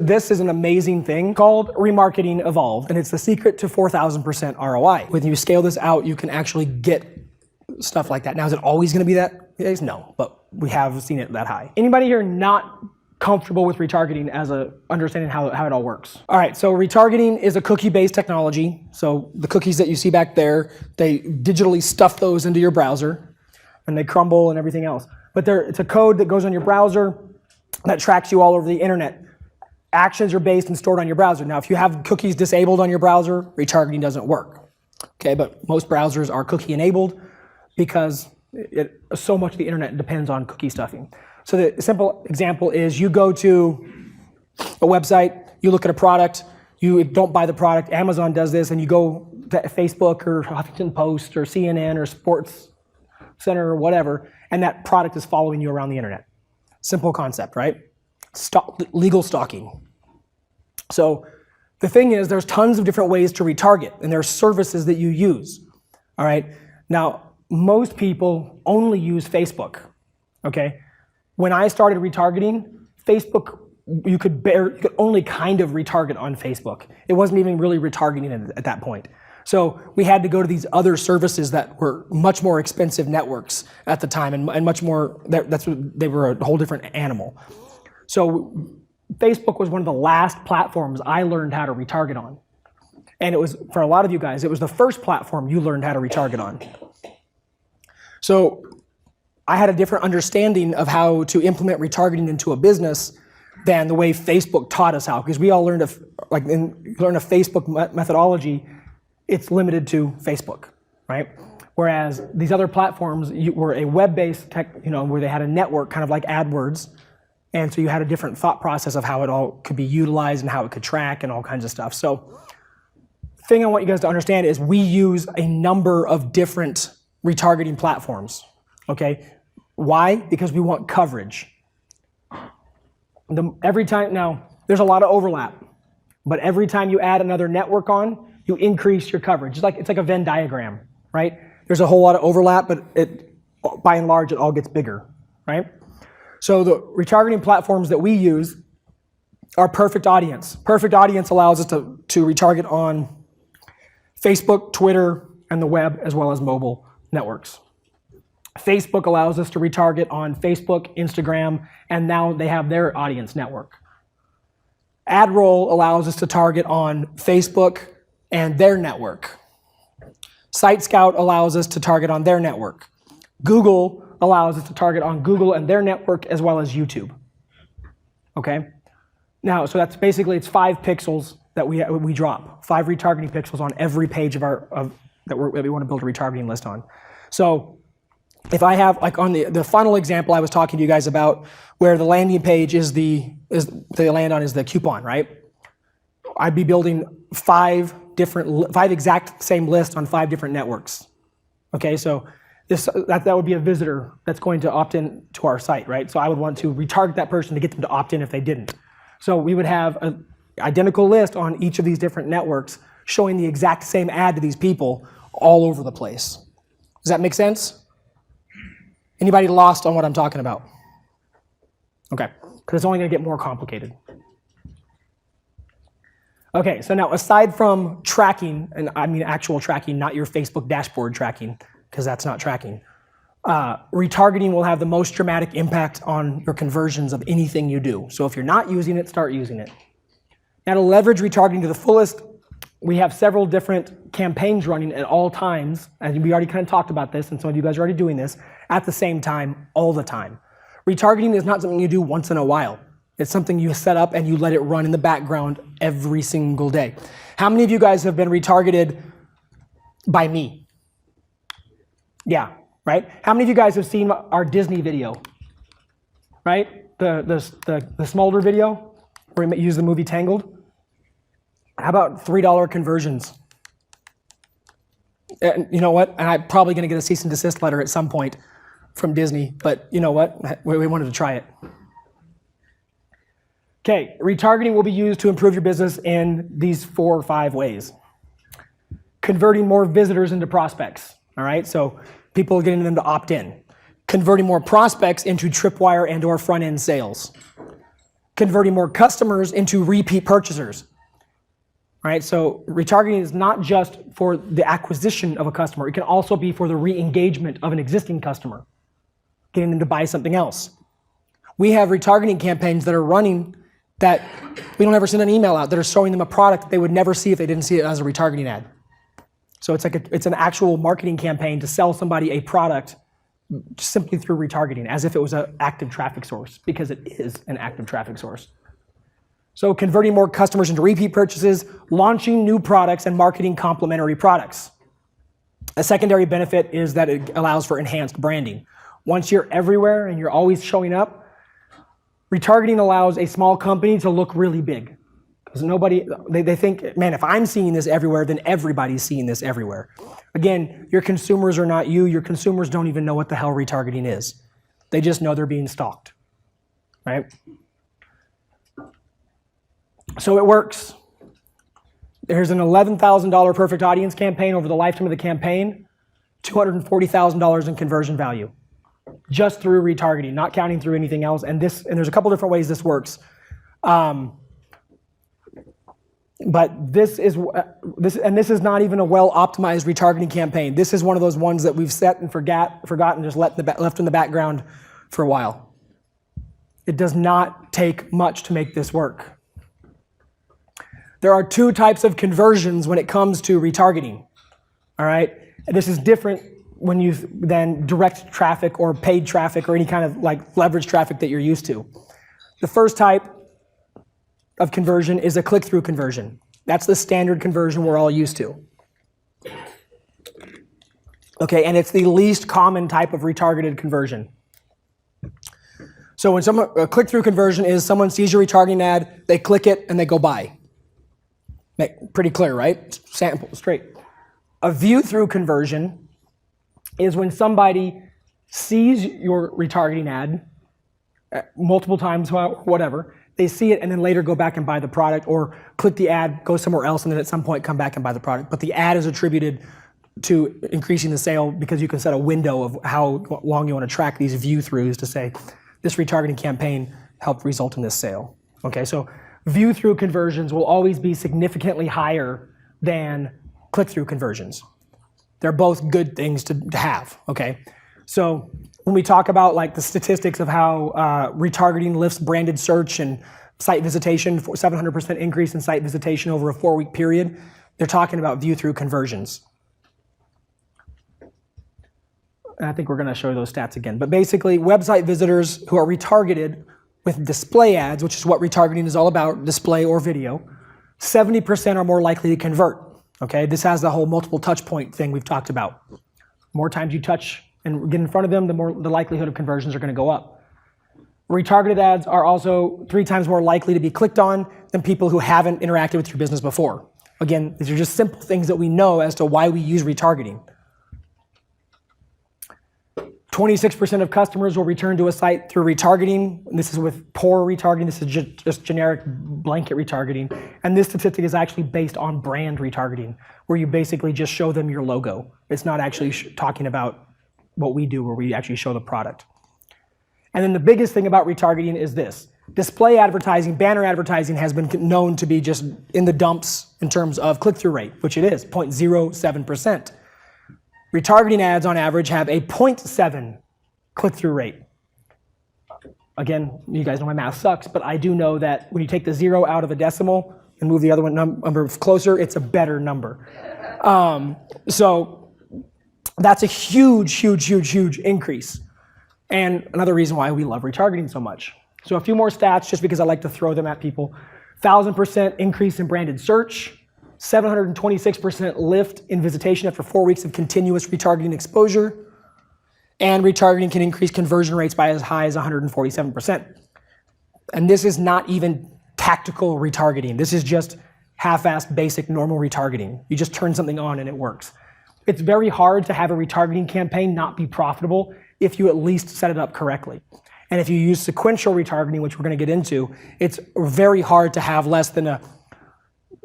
This is an amazing thing called Remarketing Evolved, and it's the secret to 4,000% ROI. When you scale this out, you can actually get stuff like that. Now, is it always going to be that? No, but we have seen it that high. Anybody here not comfortable with retargeting as a understanding how it all works? All right, so retargeting is a cookie-based technology. So the cookies that you see back there, they digitally stuff those into your browser, and they crumble and everything else. But it's a code that goes on your browser that tracks you all over the internet. Actions are based and stored on your browser. Now, if you have cookies disabled on your browser, retargeting doesn't work. Okay, but most browsers are cookie enabled because so much of the internet depends on cookie stuffing. So the simple example is you go to a website, you look at a product, you don't buy the product, Amazon does this, and you go to Facebook or Huffington Post or CNN or Sports Center or whatever, and that product is following you around the internet. Simple concept, right? Legal stalking. So the thing is, there's tons of different ways to retarget, and there are services that you use. All right. Now, most people only use Facebook. Okay. When I started retargeting, Facebook, you could only kind of retarget on Facebook. It wasn't even really retargeting at that point. So we had to go to these other services that were much more expensive networks at the time, and much more. They were a whole different animal. So Facebook was one of the last platforms I learned how to retarget on. And it was, for a lot of you guys, it was the first platform you learned how to retarget on. So I had a different understanding of how to implement retargeting into a business than the way Facebook taught us how, because we all learned learn a Facebook methodology, it's limited to Facebook, right? Whereas these other platforms were a web-based tech, where they had a network, kind of like AdWords. And so you had a different thought process of how it all could be utilized and how it could track and all kinds of stuff. So the thing I want you guys to understand is we use a number of different retargeting platforms, okay? Why? Because we want coverage. Every time, now, there's a lot of overlap, but every time you add another network on, you increase your coverage. It's like a Venn diagram, right? There's a whole lot of overlap, but by and large, it all gets bigger, right? So the retargeting platforms that we use are Perfect Audience. Perfect Audience allows us to retarget on Facebook, Twitter, and the web, as well as mobile networks. Facebook allows us to retarget on Facebook, Instagram, and now they have their audience network. AdRoll allows us to target on Facebook and their network. SiteScout allows us to target on their network. Google allows us to target on Google and their network, as well as YouTube. Okay? Now, so that's basically, it's 5 pixels that we drop. 5 retargeting pixels on every page that we want to build a retargeting list on. So if I have, like on the funnel example I was talking to you guys about, where the landing page is they land on is the coupon, right? I'd be building 5 exact same lists on 5 different networks. Okay, so that would be a visitor that's going to opt in to our site, right? So I would want to retarget that person to get them to opt in if they didn't. So we would have an identical list on each of these different networks showing the exact same ad to these people all over the place. Does that make sense? Anybody lost on what I'm talking about? Okay, because it's only going to get more complicated. Okay, so now aside from tracking, and I mean actual tracking, not your Facebook dashboard tracking, because that's not tracking, retargeting will have the most dramatic impact on your conversions of anything you do. So if you're not using it, start using it. Now to leverage retargeting to the fullest, we have several different campaigns running at all times, and we already kind of talked about this, and some of you guys are already doing this, at the same time, all the time. Retargeting is not something you do once in a while. It's something you set up and you let it run in the background every single day. How many of you guys have been retargeted by me? Yeah, right? How many of you guys have seen our Disney video? Right? The Smolder video, where we use the movie Tangled? How about $3 conversions? And you know what? And I'm probably going to get a cease and desist letter at some point from Disney, but you know what? We wanted to try it. Okay, retargeting will be used to improve your business in these 4 or 5 ways. Converting more visitors into prospects, all right? So people getting them to opt in. Converting more prospects into tripwire and or front-end sales. converting more customers into repeat purchasers. Right? So retargeting is not just for the acquisition of a customer. It can also be for the re-engagement of an existing customer, getting them to buy something else. We have retargeting campaigns that are running that we don't ever send an email out that are showing them a product that they would never see if they didn't see it as a retargeting ad. So it's an actual marketing campaign to sell somebody a product simply through retargeting, as if it was an active traffic source, because it is an active traffic source. So converting more customers into repeat purchases, launching new products, and marketing complementary products. A secondary benefit is that it allows for enhanced branding. Once you're everywhere and you're always showing up, retargeting allows a small company to look really big. Because they think, man, if I'm seeing this everywhere, then everybody's seeing this everywhere. Again, your consumers are not you. Your consumers don't even know what the hell retargeting is. They just know they're being stalked, right? So it works. There's an $11,000 perfect audience campaign over the lifetime of the campaign, $240,000 in conversion value, just through retargeting, not counting through anything else. And there's a couple different ways this works. But this is not even a well-optimized retargeting campaign. This is one of those ones that we've set and forgotten, just left in the background for a while. It does not take much to make this work. There are two types of conversions when it comes to retargeting. All right, and this is different than direct traffic or paid traffic or any kind of like leverage traffic that you're used to. The first type of conversion is a click-through conversion. That's the standard conversion we're all used to. Okay, and it's the least common type of retargeted conversion. So a click-through conversion is someone sees your retargeting ad, they click it, and they go buy. Pretty clear, right? Sample, straight. A view-through conversion is when somebody sees your retargeting ad multiple times, whatever, they see it and then later go back and buy the product, or click the ad, go somewhere else, and then at some point come back and buy the product. But the ad is attributed to increasing the sale because you can set a window of how long you want to track these view-throughs to say, this retargeting campaign helped result in this sale. Okay, so view-through conversions will always be significantly higher than click-through conversions. They're both good things to have, okay? So when we talk about like the statistics of how retargeting lifts branded search and site visitation, 700% increase in site visitation over a 4-week period, they're talking about view-through conversions. And I think we're gonna show those stats again. But basically, website visitors who are retargeted with display ads, which is what retargeting is all about, display or video, 70% are more likely to convert. Okay, this has the whole multiple touch point thing we've talked about. More times you touch and get in front of them, the likelihood of conversions are going to go up. Retargeted ads are also 3 times more likely to be clicked on than people who haven't interacted with your business before. Again, these are just simple things that we know as to why we use retargeting. 26% of customers will return to a site through retargeting. This is with poor retargeting. This is just generic blanket retargeting. And this statistic is actually based on brand retargeting, where you basically just show them your logo. It's not actually talking about what we do, where we actually show the product. And then the biggest thing about retargeting is this. Display advertising, banner advertising has been known to be just in the dumps in terms of click-through rate, which it is, 0.07%. Retargeting ads on average have a 0.7 click-through rate. Again, you guys know my math sucks, but I do know that when you take the 0 out of a decimal and move the other one number closer, it's a better number. So that's a huge increase. And another reason why we love retargeting so much. So a few more stats, just because I like to throw them at people. 1,000% increase in branded search. 726% lift in visitation after 4 weeks of continuous retargeting exposure. And retargeting can increase conversion rates by as high as 147%. And this is not even tactical retargeting. This is just half-assed basic normal retargeting. You just turn something on and it works. It's very hard to have a retargeting campaign not be profitable if you at least set it up correctly. And if you use sequential retargeting, which we're going to get into, it's very hard to have less than a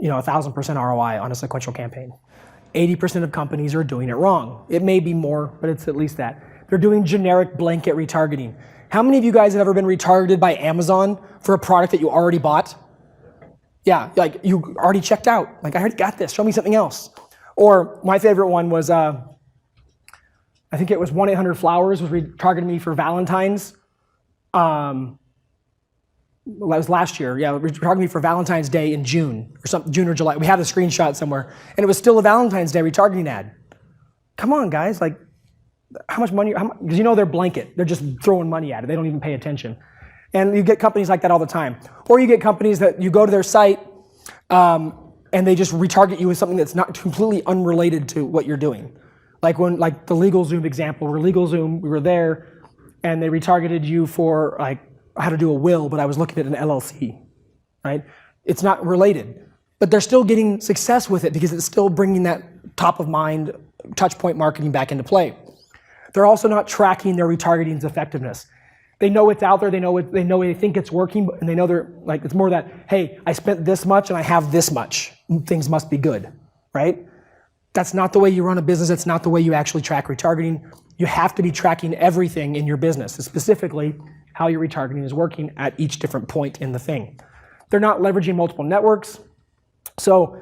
1,000% ROI on a sequential campaign. 80% of companies are doing it wrong. It may be more, but it's at least that. They're doing generic blanket retargeting. How many of you guys have ever been retargeted by Amazon for a product that you already bought? Yeah, like you already checked out. Like, I already got this, show me something else. Or my favorite one was, I think it was 1-800-Flowers was retargeting me for Valentine's. That was last year. Yeah, retargeting me for Valentine's Day in June or something, June or July. We have a screenshot somewhere, and it was still a Valentine's Day retargeting ad. Come on, guys, like, how much money? Because you know they're blanket. They're just throwing money at it. They don't even pay attention. And you get companies like that all the time. Or you get companies that you go to their site and they just retarget you with something that's not completely unrelated to what you're doing. Like the LegalZoom example, where LegalZoom, we were there and they retargeted you for like how to do a will, but I was looking at an LLC, right? It's not related, but they're still getting success with it because it's still bringing that top of mind touch point marketing back into play. They're also not tracking their retargeting's effectiveness. They know it's out there, they think it's working, and they know they're like, it's more that, hey, I spent this much and I have this much. Things must be good, right? That's not the way you run a business. That's not the way you actually track retargeting. You have to be tracking everything in your business, specifically how your retargeting is working at each different point in the thing. They're not leveraging multiple networks. So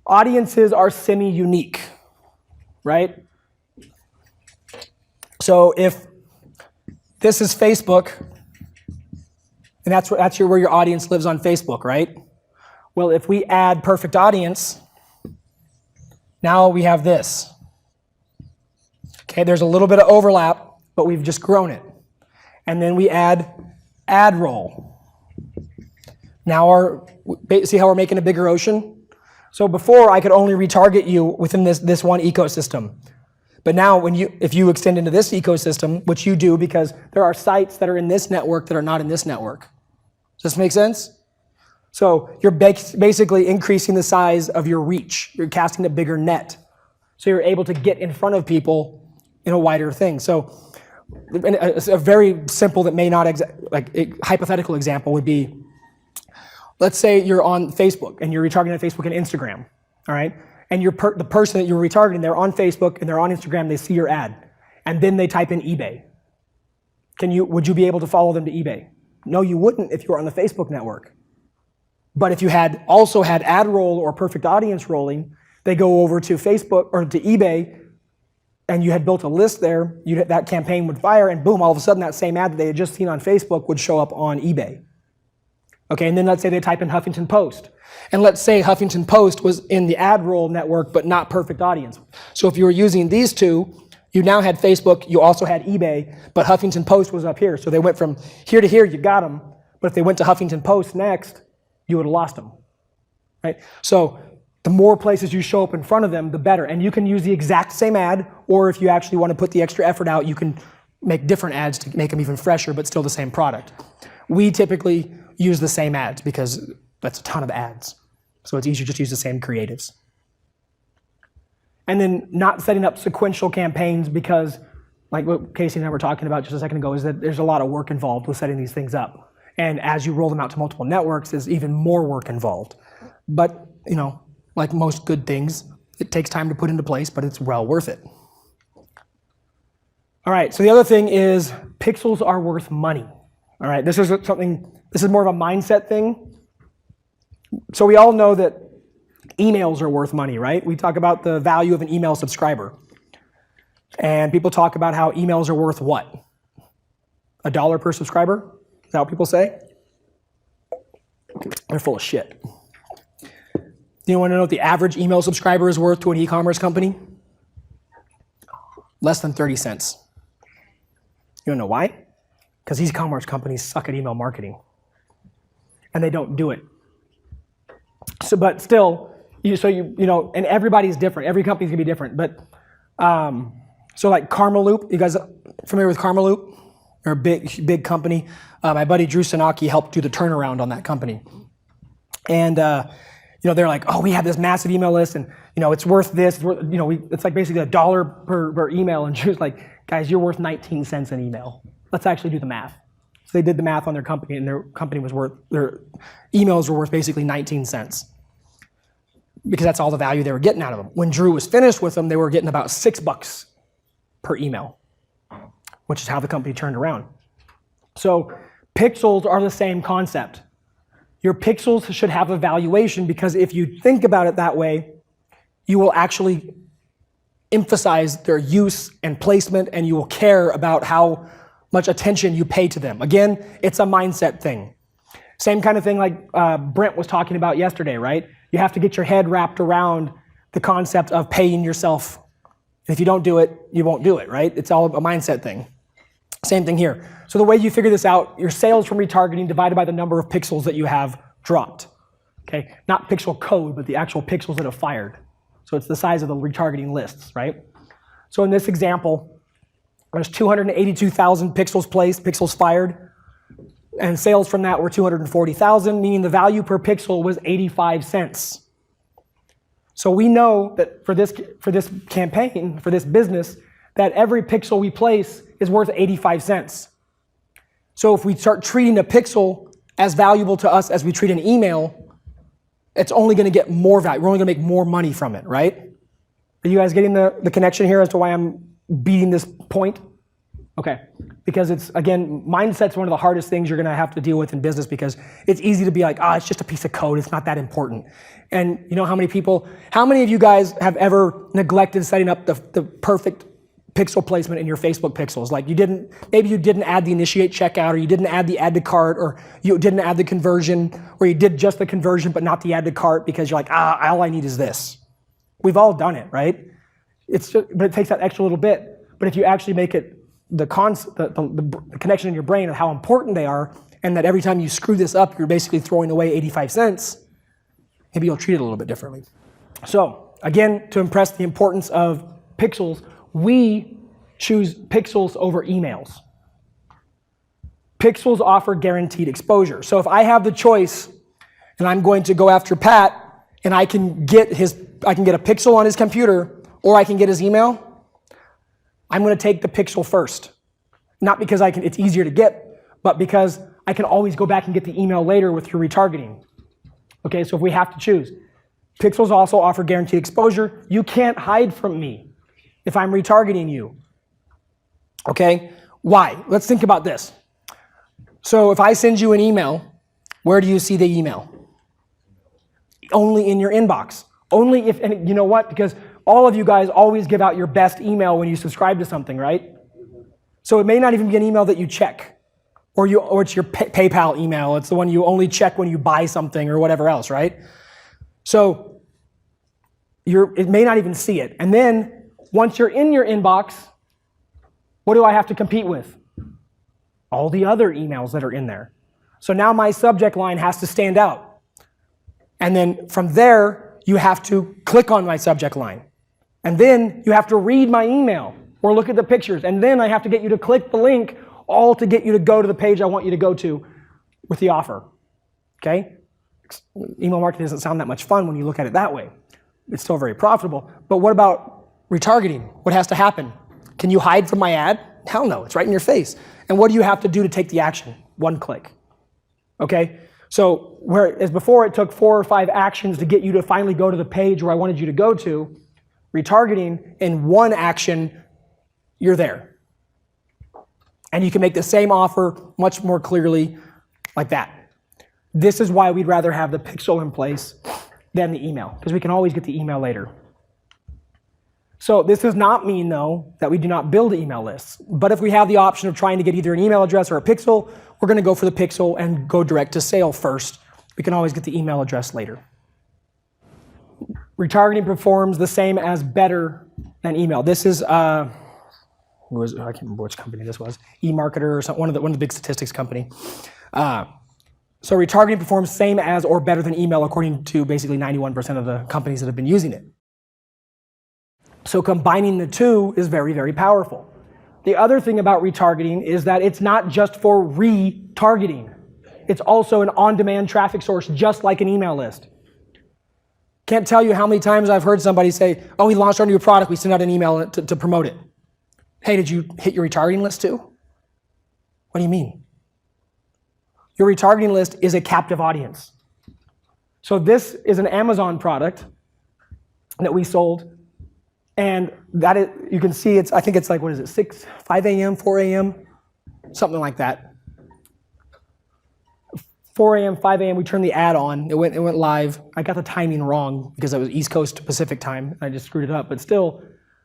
audiences are semi-unique, right? So if this is Facebook, and that's where your audience lives on Facebook, right? Well, if we add perfect audience, now we have this. Okay, there's a little bit of overlap, but we've just grown it. And then we add ad roll. Now see how we're making a bigger ocean? So before I could only retarget you within this one ecosystem. But now if you extend into this ecosystem, which you do because there are sites that are in this network that are not in this network. Does this make sense? So you're basically increasing the size of your reach. You're casting a bigger net. So you're able to get in front of people in a wider thing. So a very simple that may not, hypothetical example would be, let's say you're on Facebook and you're retargeting on Facebook and Instagram, all right? And the person that you're retargeting, they're on Facebook and they're on Instagram, they see your ad, and then they type in eBay. Would you be able to follow them to eBay? No, you wouldn't if you were on the Facebook network. But if you had also had ad roll or perfect audience rolling, they go over to Facebook or to eBay, and you had built a list there, that campaign would fire, and boom, all of a sudden that same ad that they had just seen on Facebook would show up on eBay. Okay, and then let's say they type in Huffington Post. And let's say Huffington Post was in the ad roll network, but not perfect audience. So if you were using these two, you now had Facebook, you also had eBay, but Huffington Post was up here. So they went from here to here, you got them. But if they went to Huffington Post next, you would have lost them, right? So the more places you show up in front of them, the better. And you can use the exact same ad, or if you actually want to put the extra effort out, you can make different ads to make them even fresher, but still the same product. We typically use the same ads because that's a ton of ads. So it's easier just to use the same creatives. And then not setting up sequential campaigns because, like what Casey and I were talking about just a second ago, is that there's a lot of work involved with setting these things up. And as you roll them out to multiple networks, there's even more work involved. But, like most good things, it takes time to put into place, but it's well worth it. All right, so the other thing is pixels are worth money. All right, this is more of a mindset thing. So we all know that emails are worth money, right? We talk about the value of an email subscriber. And people talk about how emails are worth what? $1 per subscriber? Is that what people say? They're full of shit. You want to know what the average email subscriber is worth to an e-commerce company? Less than 30 cents. You want to know why? Because these e-commerce companies suck at email marketing. And they don't do it. So, but still, and everybody's different. Every company's gonna be different. But, so like Karmaloop, you guys familiar with Karmaloop? They're a big company. My buddy Drew Sanaki helped do the turnaround on that company. And, they're like, oh, we have this massive email list and, it's worth this. It's like basically $1 per email. And Drew's like, guys, you're worth 19 cents an email. Let's actually do the math. So they did the math on their company, and their emails were worth basically 19 cents. Because that's all the value they were getting out of them. When Drew was finished with them, they were getting about $6 per email, which is how the company turned around. So pixels are the same concept. Your pixels should have a valuation, because if you think about it that way, you will actually emphasize their use and placement, and you will care about how much attention you pay to them. Again, it's a mindset thing. Same kind of thing like Brent was talking about yesterday, right? You have to get your head wrapped around the concept of paying yourself. If you don't do it, you won't do it, right? It's all a mindset thing. Same thing here. So the way you figure this out, your sales from retargeting divided by the number of pixels that you have dropped. Okay, not pixel code, but the actual pixels that have fired. So it's the size of the retargeting lists, right? So in this example, there's 282,000 pixels placed, pixels fired, and sales from that were 240,000, meaning the value per pixel was 85 cents. So we know that for this campaign, for this business, that every pixel we place is worth 85 cents. So if we start treating a pixel as valuable to us as we treat an email, it's only going to get more value. We're only going to make more money from it, right? Are you guys getting the connection here as to why I'm beating this point? Okay, because it's, again, mindset's one of the hardest things you're going to have to deal with in business, because it's easy to be like, it's just a piece of code, it's not that important. And you know how many of you guys have ever neglected setting up the perfect pixel placement in your Facebook pixels? Like maybe you didn't add the initiate checkout, or you didn't add the add to cart, or you didn't add the conversion, or you did just the conversion but not the add to cart because you're like, all I need is this. We've all done it, right? But it takes that extra little bit. But if you actually make it the connection in your brain of how important they are, and that every time you screw this up, you're basically throwing away 85 cents, maybe you'll treat it a little bit differently. So again, to impress the importance of pixels, we choose pixels over emails. Pixels offer guaranteed exposure. So if I have the choice and I'm going to go after Pat, and I can get a pixel on his computer, or I can get his email, I'm going to take the pixel first. Not because it's easier to get, but because I can always go back and get the email later with your retargeting. Okay, so if we have to choose. Pixels also offer guaranteed exposure. You can't hide from me if I'm retargeting you. Okay, why? Let's think about this. So if I send you an email, where do you see the email? Only in your inbox. Only if, and you know what? Because all of you guys always give out your best email when you subscribe to something, right? So it may not even be an email that you check, or it's your PayPal email. It's the one you only check when you buy something or whatever else, right? So it may not even see it. And then once you're in your inbox, what do I have to compete with? All the other emails that are in there. So now my subject line has to stand out. And then from there, you have to click on my subject line. And then you have to read my email or look at the pictures. And then I have to get you to click the link, all to get you to go to the page I want you to go to with the offer. Okay? Email marketing doesn't sound that much fun when you look at it that way. It's still very profitable. But what about retargeting? What has to happen? Can you hide from my ad? Hell no, it's right in your face. And what do you have to do to take the action? One click. Okay? So whereas before it took 4 or 5 actions to get you to finally go to the page where I wanted you to go to, retargeting, in one action, you're there. And you can make the same offer much more clearly like that. This is why we'd rather have the pixel in place than the email, because we can always get the email later. So this does not mean, though, that we do not build email lists. But if we have the option of trying to get either an email address or a pixel, we're going to go for the pixel and go direct to sale first. We can always get the email address later. Retargeting performs the same as better than email. This is, I can't remember which company this was, eMarketer or something, one of the big statistics company. So retargeting performs same as or better than email according to basically 91% of the companies that have been using it. So combining the two is very, very powerful. The other thing about retargeting is that it's not just for retargeting. It's also an on-demand traffic source, just like an email list. Can't tell you how many times I've heard somebody say, oh, we launched our new product, we sent out an email to promote it. Hey, did you hit your retargeting list too? What do you mean? Your retargeting list is a captive audience. So this is an Amazon product that we sold, and that is, you can see I think it's like, what is it, 5 a.m., 4 a.m., something like that. 4 a.m., 5 a.m., we turned the ad on. It went live. I got the timing wrong because it was East Coast to Pacific time. I just screwed it up. But still,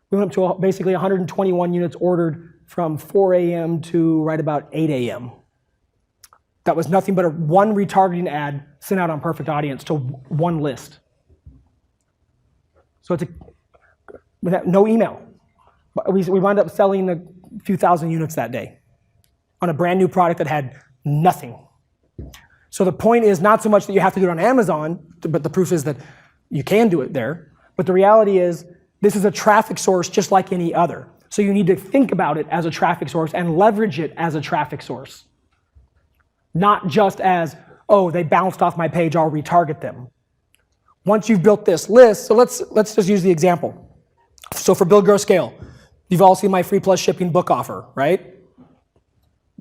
we went up to basically 121 units ordered from 4 a.m. to right about 8 a.m. That was nothing but one retargeting ad sent out on Perfect Audience to one list. So it's no email. We wound up selling a few thousand units that day on a brand new product that had nothing. So the point is not so much that you have to do it on Amazon, but the proof is that you can do it there. But the reality is this is a traffic source just like any other. So you need to think about it as a traffic source and leverage it as a traffic source. Not just as, oh, they bounced off my page, I'll retarget them. Once you've built this list, so let's just use the example. So for Build, Grow, Scale, you've all seen my free plus shipping book offer, right?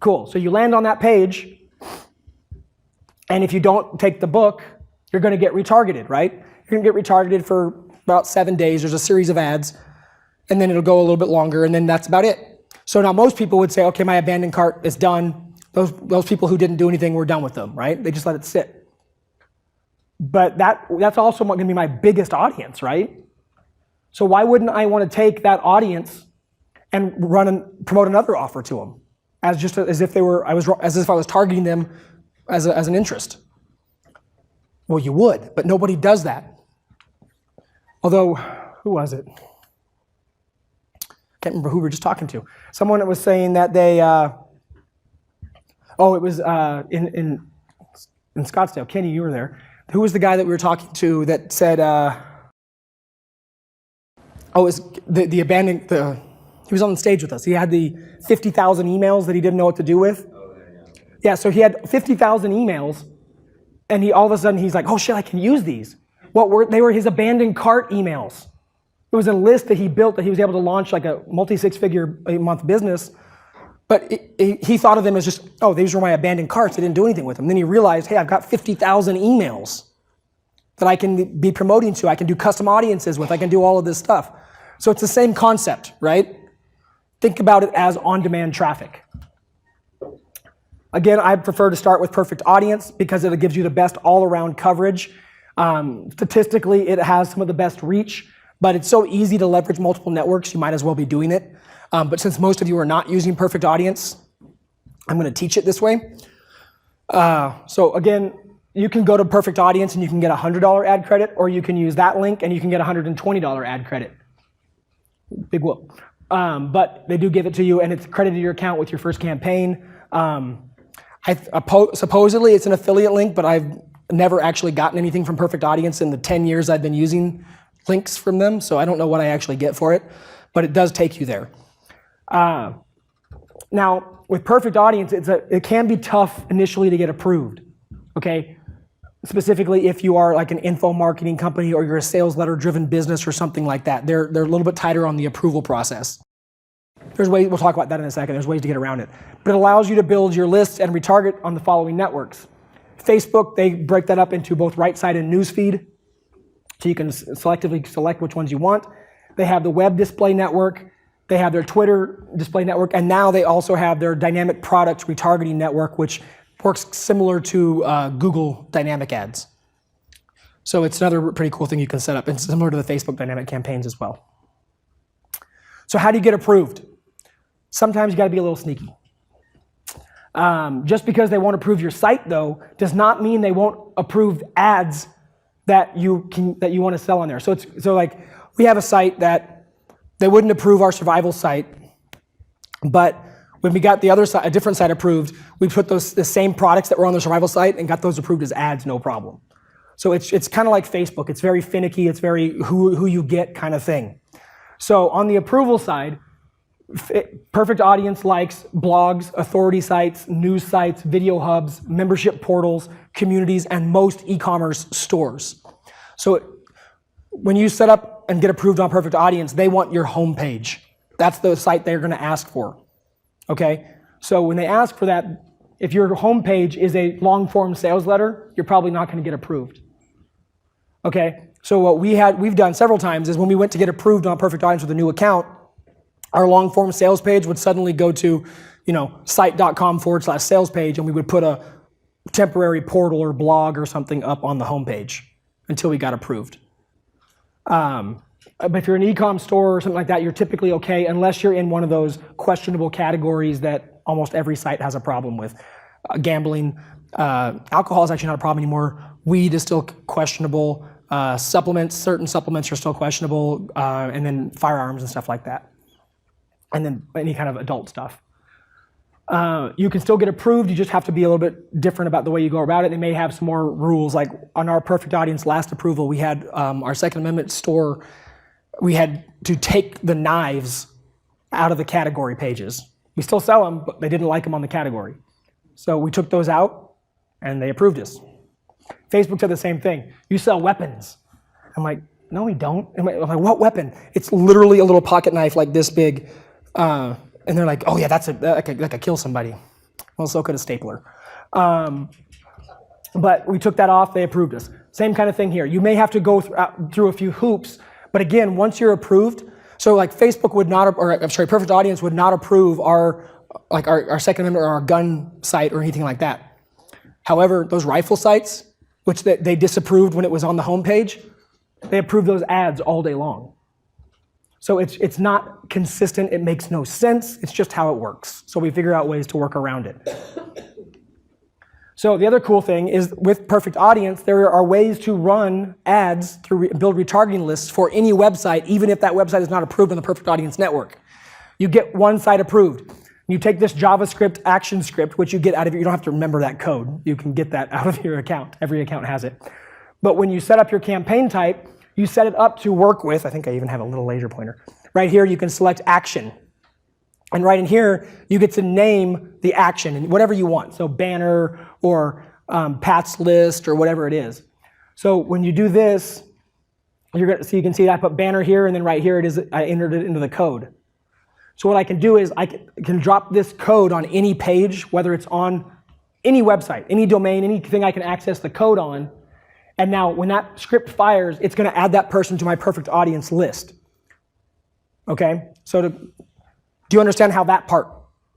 Cool, so you land on that page, and if you don't take the book, you're gonna get retargeted, right? You're gonna get retargeted for about 7 days. There's a series of ads, and then it'll go a little bit longer, and then that's about it. So now most people would say, okay, my abandoned cart is done. Those people who didn't do anything, we're done with them, right? They just let it sit. But that's also gonna be my biggest audience, right? So why wouldn't I wanna take that audience and promote another offer to them? As if I was targeting them as an interest. Well, you would, but nobody does that. Although, who was it? Can't remember who we were just talking to. Someone that was saying that they, it was in Scottsdale. Kenny, you were there. Who was the guy that we were talking to that said, it was the abandoned, he was on the stage with us. He had the 50,000 emails that he didn't know what to do with. Yeah, so he had 50,000 emails, and all of a sudden he's like, oh shit, I can use these. They were his abandoned cart emails. It was a list that he built that he was able to launch like a multi-six-figure a month business, but he thought of them as just, oh, these were my abandoned carts. I didn't do anything with them. Then he realized, hey, I've got 50,000 emails that I can be promoting to. I can do custom audiences with. I can do all of this stuff. So it's the same concept, right? Think about it as on-demand traffic. Again, I prefer to start with Perfect Audience because it gives you the best all-around coverage. Statistically, it has some of the best reach, but it's so easy to leverage multiple networks, you might as well be doing it. But since most of you are not using Perfect Audience, I'm going to teach it this way. So again, you can go to Perfect Audience and you can get a $100 ad credit, or you can use that link and you can get a $120 ad credit. Big whoop. But they do give it to you, and it's credited to your account with your first campaign. Supposedly it's an affiliate link, but I've never actually gotten anything from Perfect Audience in the 10 years I've been using links from them, so I don't know what I actually get for it, but it does take you there. Now, with Perfect Audience, it can be tough initially to get approved, okay? Specifically if you are like an info marketing company or you're a sales letter driven business or something like that. They're a little bit tighter on the approval process. There's ways, we'll talk about that in a second, there's ways to get around it. But it allows you to build your list and retarget on the following networks. Facebook, they break that up into both right side and newsfeed, so you can selectively select which ones you want. They have the web display network, they have their Twitter display network, and now they also have their dynamic product retargeting network, which works similar to Google dynamic ads. So it's another pretty cool thing you can set up, and similar to the Facebook dynamic campaigns as well. So how do you get approved? Sometimes you gotta be a little sneaky. Just because they won't approve your site though, does not mean they won't approve ads that you wanna sell on there. So like, we have a site that they wouldn't approve our survival site, but when we got the other side, a different site approved, we put the same products that were on the survival site and got those approved as ads, no problem. So it's kind of like Facebook. It's very finicky. It's very who you get kind of thing. So on the approval side, Perfect Audience likes blogs, authority sites, news sites, video hubs, membership portals, communities, and most e-commerce stores. So when you set up and get approved on Perfect Audience, they want your homepage. That's the site they're going to ask for. Okay, so when they ask for that, if your homepage is a long-form sales letter, you're probably not going to get approved. Okay, so what we've done several times is when we went to get approved on Perfect Audience with a new account, our long-form sales page would suddenly go to, site.com/sales page, and we would put a temporary portal or blog or something up on the homepage until we got approved. But if you're an e-com store or something like that, you're typically okay unless you're in one of those questionable categories that almost every site has a problem with. Gambling, alcohol is actually not a problem anymore. Weed is still questionable. Supplements, certain supplements are still questionable, and then firearms and stuff like that. And then any kind of adult stuff. You can still get approved, you just have to be a little bit different about the way you go about it. They may have some more rules, like on our Perfect Audience last approval, we had our Second Amendment store, we had to take the knives out of the category pages. We still sell them, but they didn't like them on the category. So we took those out, and they approved us. Facebook said the same thing. You sell weapons. I'm like, no, we don't. I'm like, what weapon? It's literally a little pocket knife like this big. And they're like, oh yeah, that could kill somebody. Well, so could a stapler. But we took that off, they approved us. Same kind of thing here. You may have to go through a few hoops, but again, once you're approved, so like Facebook would not, or I'm sorry, Perfect Audience would not approve our Second Amendment or our gun site or anything like that. However, those rifle sites, which they disapproved when it was on the homepage, they approved those ads all day long. So it's not consistent, it makes no sense, it's just how it works. So we figure out ways to work around it. So the other cool thing is with Perfect Audience, there are ways to run ads build retargeting lists for any website, even if that website is not approved on the Perfect Audience network. You get one site approved. You take this JavaScript action script, which you get out of you don't have to remember that code. You can get that out of your account. Every account has it. But when you set up your campaign type, you set it up to work with, I think I even have a little laser pointer. Right here, you can select action. And right in here, you get to name the action and whatever you want. So banner or Pat's list or whatever it is. So when you do this, you can see I put banner here, and then right here it is, I entered it into the code. So what I can do is I can drop this code on any page, whether it's on any website, any domain, anything I can access the code on. And now when that script fires, it's going to add that person to my Perfect Audience list. Okay? So do you understand how that part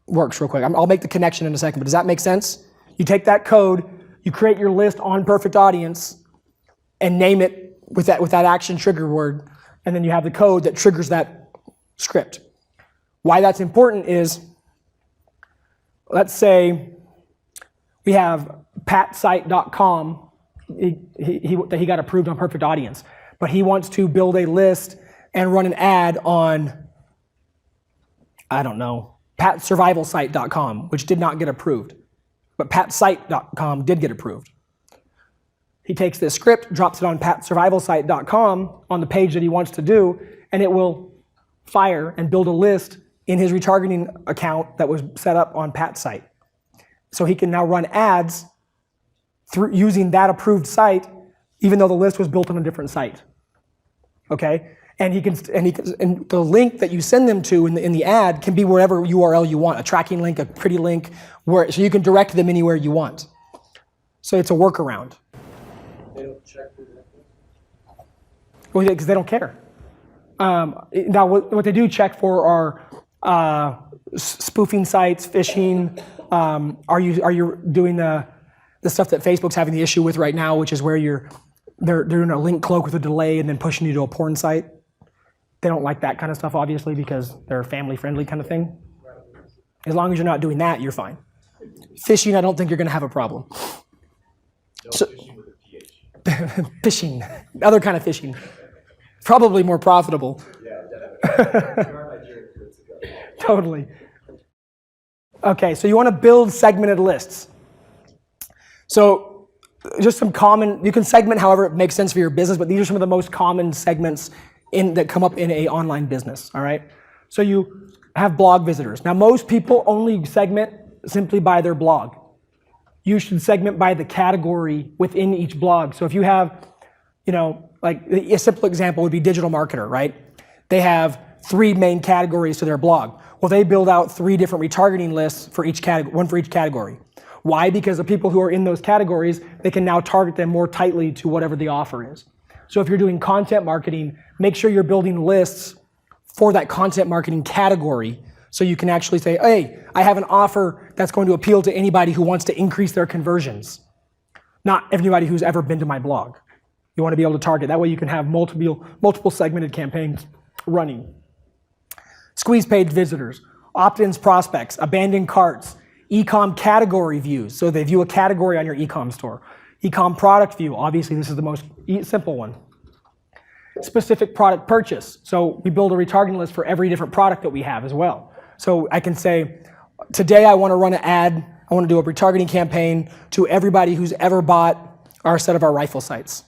works real quick? I'll make the connection in a second, but does that make sense? You take that code, you create your list on Perfect Audience, and name it with that action trigger word, and then you have the code that triggers that script. Why that's important is, let's say we have patsite.com, he got approved on Perfect Audience, but he wants to build a list and run an ad on, I don't know, patsurvivalsite.com, which did not get approved, but patsite.com did get approved. He takes this script, drops it on patsurvivalsite.com on the page that he wants to do, and it will fire and build a list in his retargeting account that was set up on Pat's site. So he can now run ads through using that approved site, even though the list was built on a different site. Okay? And and the link that you send them to in the ad can be wherever URL you want, a tracking link, a pretty link, so you can direct them anywhere you want. So it's a workaround. They don't check for that. Well, because they don't care. Now, what they do check for are spoofing sites, phishing. Are you doing the stuff that Facebook's having the issue with right now, which is where they're doing a link cloak with a delay and then pushing you to a porn site? They don't like that kind of stuff, obviously, because they're a family-friendly kind of thing. As long as you're not doing that, you're fine. Phishing, I don't think you're going to have a problem. No So, fishing with a PH. phishing, other kind of phishing, probably more profitable. Yeah, definitely. Totally. Okay, so you want to build segmented lists. So just some common, you can segment however it makes sense for your business, but these are some of the most common segments that come up in an online business, all right? So you have blog visitors. Now most people only segment simply by their blog. You should segment by the category within each blog. So if you have, like a simple example would be digital marketer, right? They have 3 main categories to their blog. Well, they build out 3 different retargeting lists for each category, one for each category. Why? Because the people who are in those categories, they can now target them more tightly to whatever the offer is. So if you're doing content marketing, make sure you're building lists for that content marketing category So you can actually say, hey, I have an offer that's going to appeal to anybody who wants to increase their conversions, not everybody who's ever been to my blog. You want to be able to target. That way you can have multiple segmented campaigns running. Squeeze page visitors, opt-ins prospects, abandoned carts, e-com category views. So they view a category on your e-com store. E-com product view, obviously this is the most simple one. Specific product purchase. So we build a retargeting list for every different product that we have as well. So I can say, today I want to run an ad, I want to do a retargeting campaign to everybody who's ever bought our set of our rifle sights.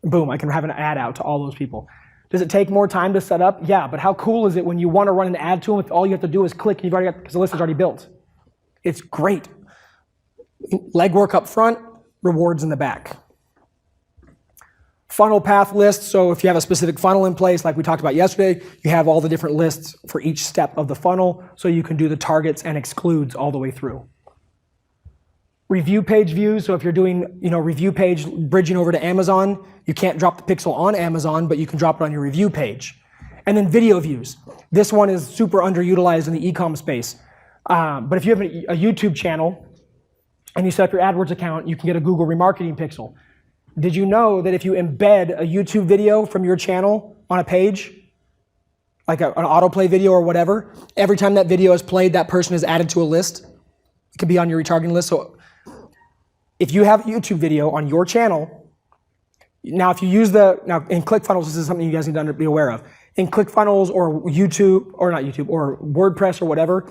Boom, I can have an ad out to all those people. Does it take more time to set up? Yeah, but how cool is it when you want to run an ad to them, if all you have to do is click, and you've already got, because the list is already built. It's great. Legwork up front, rewards in the back. Funnel path lists, so if you have a specific funnel in place, like we talked about yesterday, you have all the different lists for each step of the funnel, so you can do the targets and excludes all the way through. Review page views, so if you're doing review page bridging over to Amazon, you can't drop the pixel on Amazon, but you can drop it on your review page. And then video views. This one is super underutilized in the e-com space. But if you have a YouTube channel and you set up your AdWords account, you can get a Google remarketing pixel. Did you know that if you embed a YouTube video from your channel on a page, like an autoplay video or whatever, every time that video is played, that person is added to a list? It could be on your retargeting list. So if you have a YouTube video on your channel, now if you use now in ClickFunnels, this is something you guys need to be aware of. In ClickFunnels or YouTube, or not YouTube, or WordPress or whatever,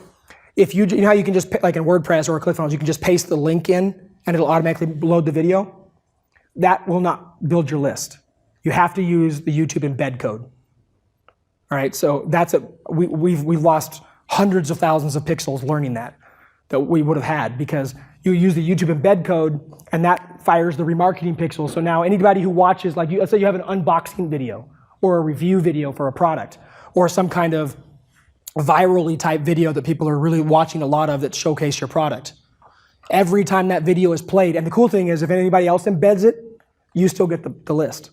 if you know how you can just, like in WordPress or ClickFunnels, you can just paste the link in and it'll automatically load the video? That will not build your list. You have to use the YouTube embed code. All right, so we've lost hundreds of thousands of pixels learning that we would have had, because you use the YouTube embed code and that fires the remarketing pixel. So now anybody who watches, like let's say you have an unboxing video or a review video for a product or some kind of virally type video that people are really watching a lot of that showcase your product. Every time that video is played, and the cool thing is if anybody else embeds it, you still get the list.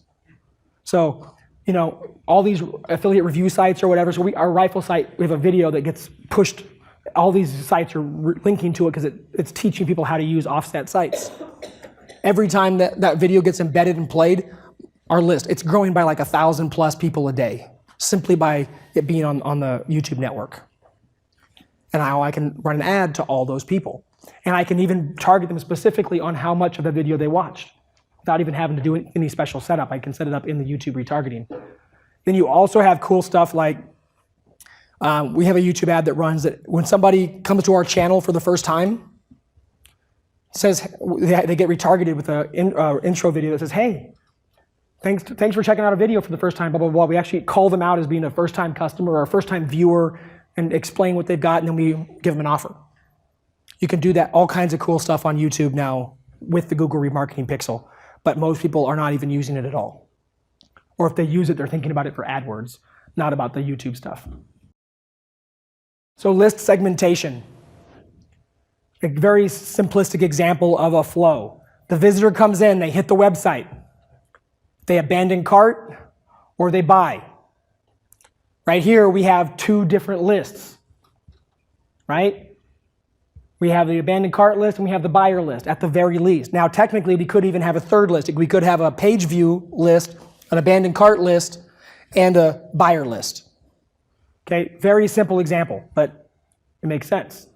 So, all these affiliate review sites or whatever, so our rifle site, we have a video that gets pushed. All these sites are linking to it because it's teaching people how to use offset sites. Every time that video gets embedded and played, our list, it's growing by like 1,000+ people a day, simply by it being on the YouTube network. And now I can run an ad to all those people. And I can even target them specifically on how much of the video they watched without even having to do any special setup. I can set it up in the YouTube retargeting. Then you also have cool stuff like, we have a YouTube ad that runs that when somebody comes to our channel for the first time, says they get retargeted with an intro video that says, hey, thanks for checking out a video for the first time, blah, blah, blah. We actually call them out as being a first-time customer or a first-time viewer and explain what they've got, and then we give them an offer. You can do that, all kinds of cool stuff on YouTube now with the Google remarketing pixel, but most people are not even using it at all. Or if they use it, they're thinking about it for AdWords, not about the YouTube stuff. So list segmentation. A very simplistic example of a flow. The visitor comes in, they hit the website. They abandon cart or they buy. Right here we have two different lists, right? We have the abandoned cart list and we have the buyer list at the very least. Now technically we could even have a third list. We could have a page view list, an abandoned cart list, and a buyer list. Okay, very simple example, but it makes sense.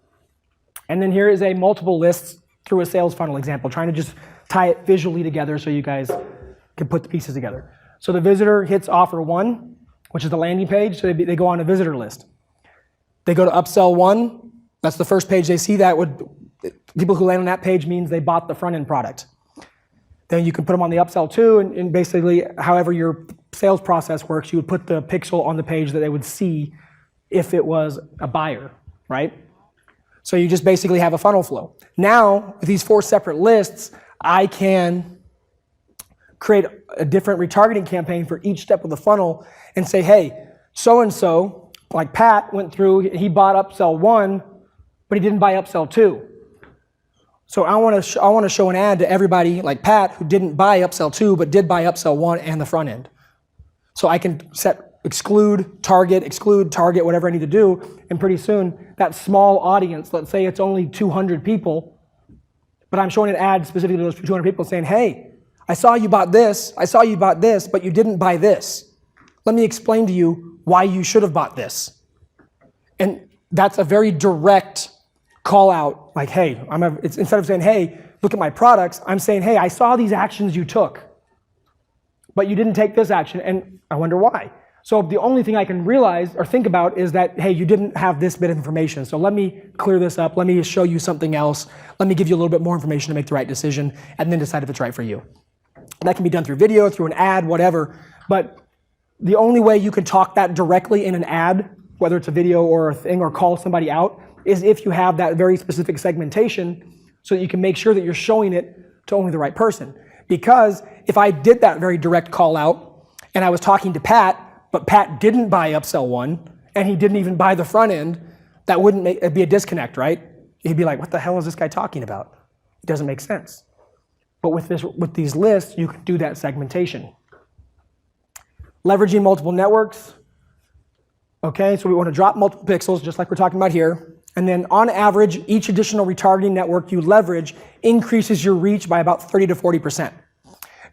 And then here is a multiple lists through a sales funnel example, trying to just tie it visually together so you guys can put the pieces together. So the visitor hits offer 1, which is the landing page, so they go on a visitor list. They go to upsell 1, that's the first page they see. People who land on that page means they bought the front end product. Then you can put them on the upsell 2, and basically however your sales process works, you would put the pixel on the page that they would see if it was a buyer, right? So you just basically have a funnel flow. Now, with these 4 separate lists, I can create a different retargeting campaign for each step of the funnel and say, hey, so-and-so, like Pat went through, he bought upsell 1, but he didn't buy upsell 2. So I want to show an ad to everybody like Pat who didn't buy upsell 2, but did buy upsell 1 and the front end. So I can set exclude, target, whatever I need to do, and pretty soon that small audience, let's say it's only 200 people, but I'm showing an ad specifically to those 200 people saying, hey, I saw you bought this, but you didn't buy this. Let me explain to you why you should have bought this. And that's a very direct call out, like, hey, it's instead of saying, hey, look at my products, I'm saying, hey, I saw these actions you took, but you didn't take this action, and I wonder why. So the only thing I can realize or think about is that, hey, you didn't have this bit of information. So let me clear this up. Let me show you something else. Let me give you a little bit more information to make the right decision and then decide if it's right for you. That can be done through video, through an ad, whatever. But the only way you can talk that directly in an ad, whether it's a video or a thing or call somebody out, is if you have that very specific segmentation so that you can make sure that you're showing it to only the right person. Because if I did that very direct call out and I was talking to Pat, but Pat didn't buy upsell one, and he didn't even buy the front end, that wouldn't it'd be a disconnect, right? He'd be like, what the hell is this guy talking about? It doesn't make sense. But with these lists, you can do that segmentation. Leveraging multiple networks. Okay, so we want to drop multiple pixels, just like we're talking about here. And then on average, each additional retargeting network you leverage increases your reach by about 30 to 40%.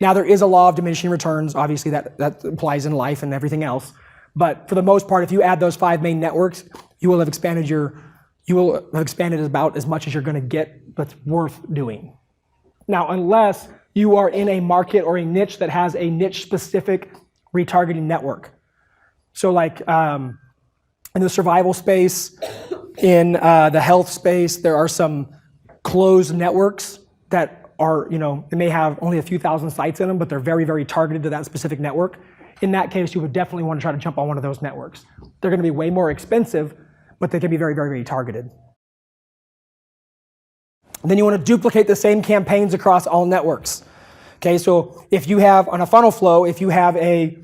Now, there is a law of diminishing returns. Obviously, that applies in life and everything else. But for the most part, if you add those 5 main networks, you will have expanded about as much as you're going to get that's worth doing. Now, unless you are in a market or a niche that has a niche-specific retargeting network. So like in the survival space, in the health space, there are some closed networks that are, they may have only a few thousand sites in them, but they're very, very targeted to that specific network. In that case, you would definitely want to try to jump on one of those networks. They're going to be way more expensive, but they can be very, very, very targeted. And then you want to duplicate the same campaigns across all networks. Okay, so if you have, on a funnel flow, if you have a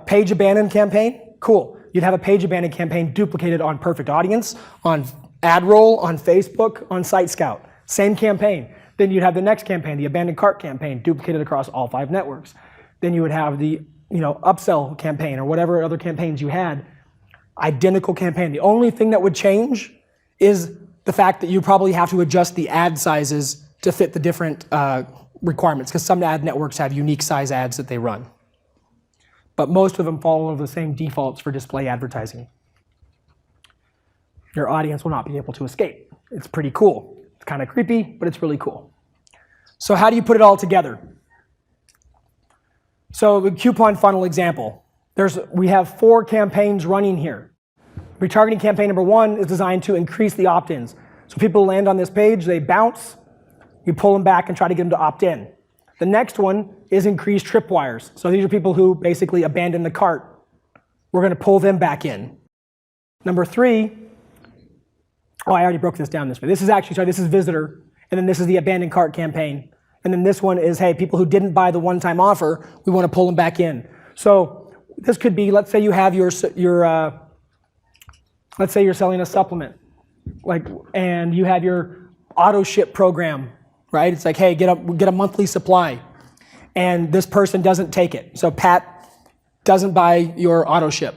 page abandon campaign, cool. You'd have a page abandon campaign duplicated on Perfect Audience, on AdRoll, on Facebook, on Site Scout. Same campaign. Then you'd have the next campaign, the abandoned cart campaign, duplicated across all 5 networks. Then you would have the upsell campaign or whatever other campaigns you had. Identical campaign. The only thing that would change is the fact that you probably have to adjust the ad sizes to fit the different requirements, because some ad networks have unique size ads that they run. But most of them follow the same defaults for display advertising. Your audience will not be able to escape. It's pretty cool. It's kind of creepy, but it's really cool. So how do you put it all together? So the coupon funnel example. We have 4 campaigns running here. Retargeting campaign number 1 is designed to increase the opt-ins. So people land on this page, they bounce, you pull them back and try to get them to opt in. The next one is increase tripwires. So these are people who basically abandon the cart. We're going to pull them back in. Number 3, I already broke this down this way. This is visitor, and then this is the abandoned cart campaign. And then this one is, hey, people who didn't buy the one-time offer, we want to pull them back in. So this could be, let's say you have let's say you're selling a supplement, and you have your auto ship program, right? It's like, hey, get a monthly supply, and this person doesn't take it. So Pat doesn't buy your auto ship,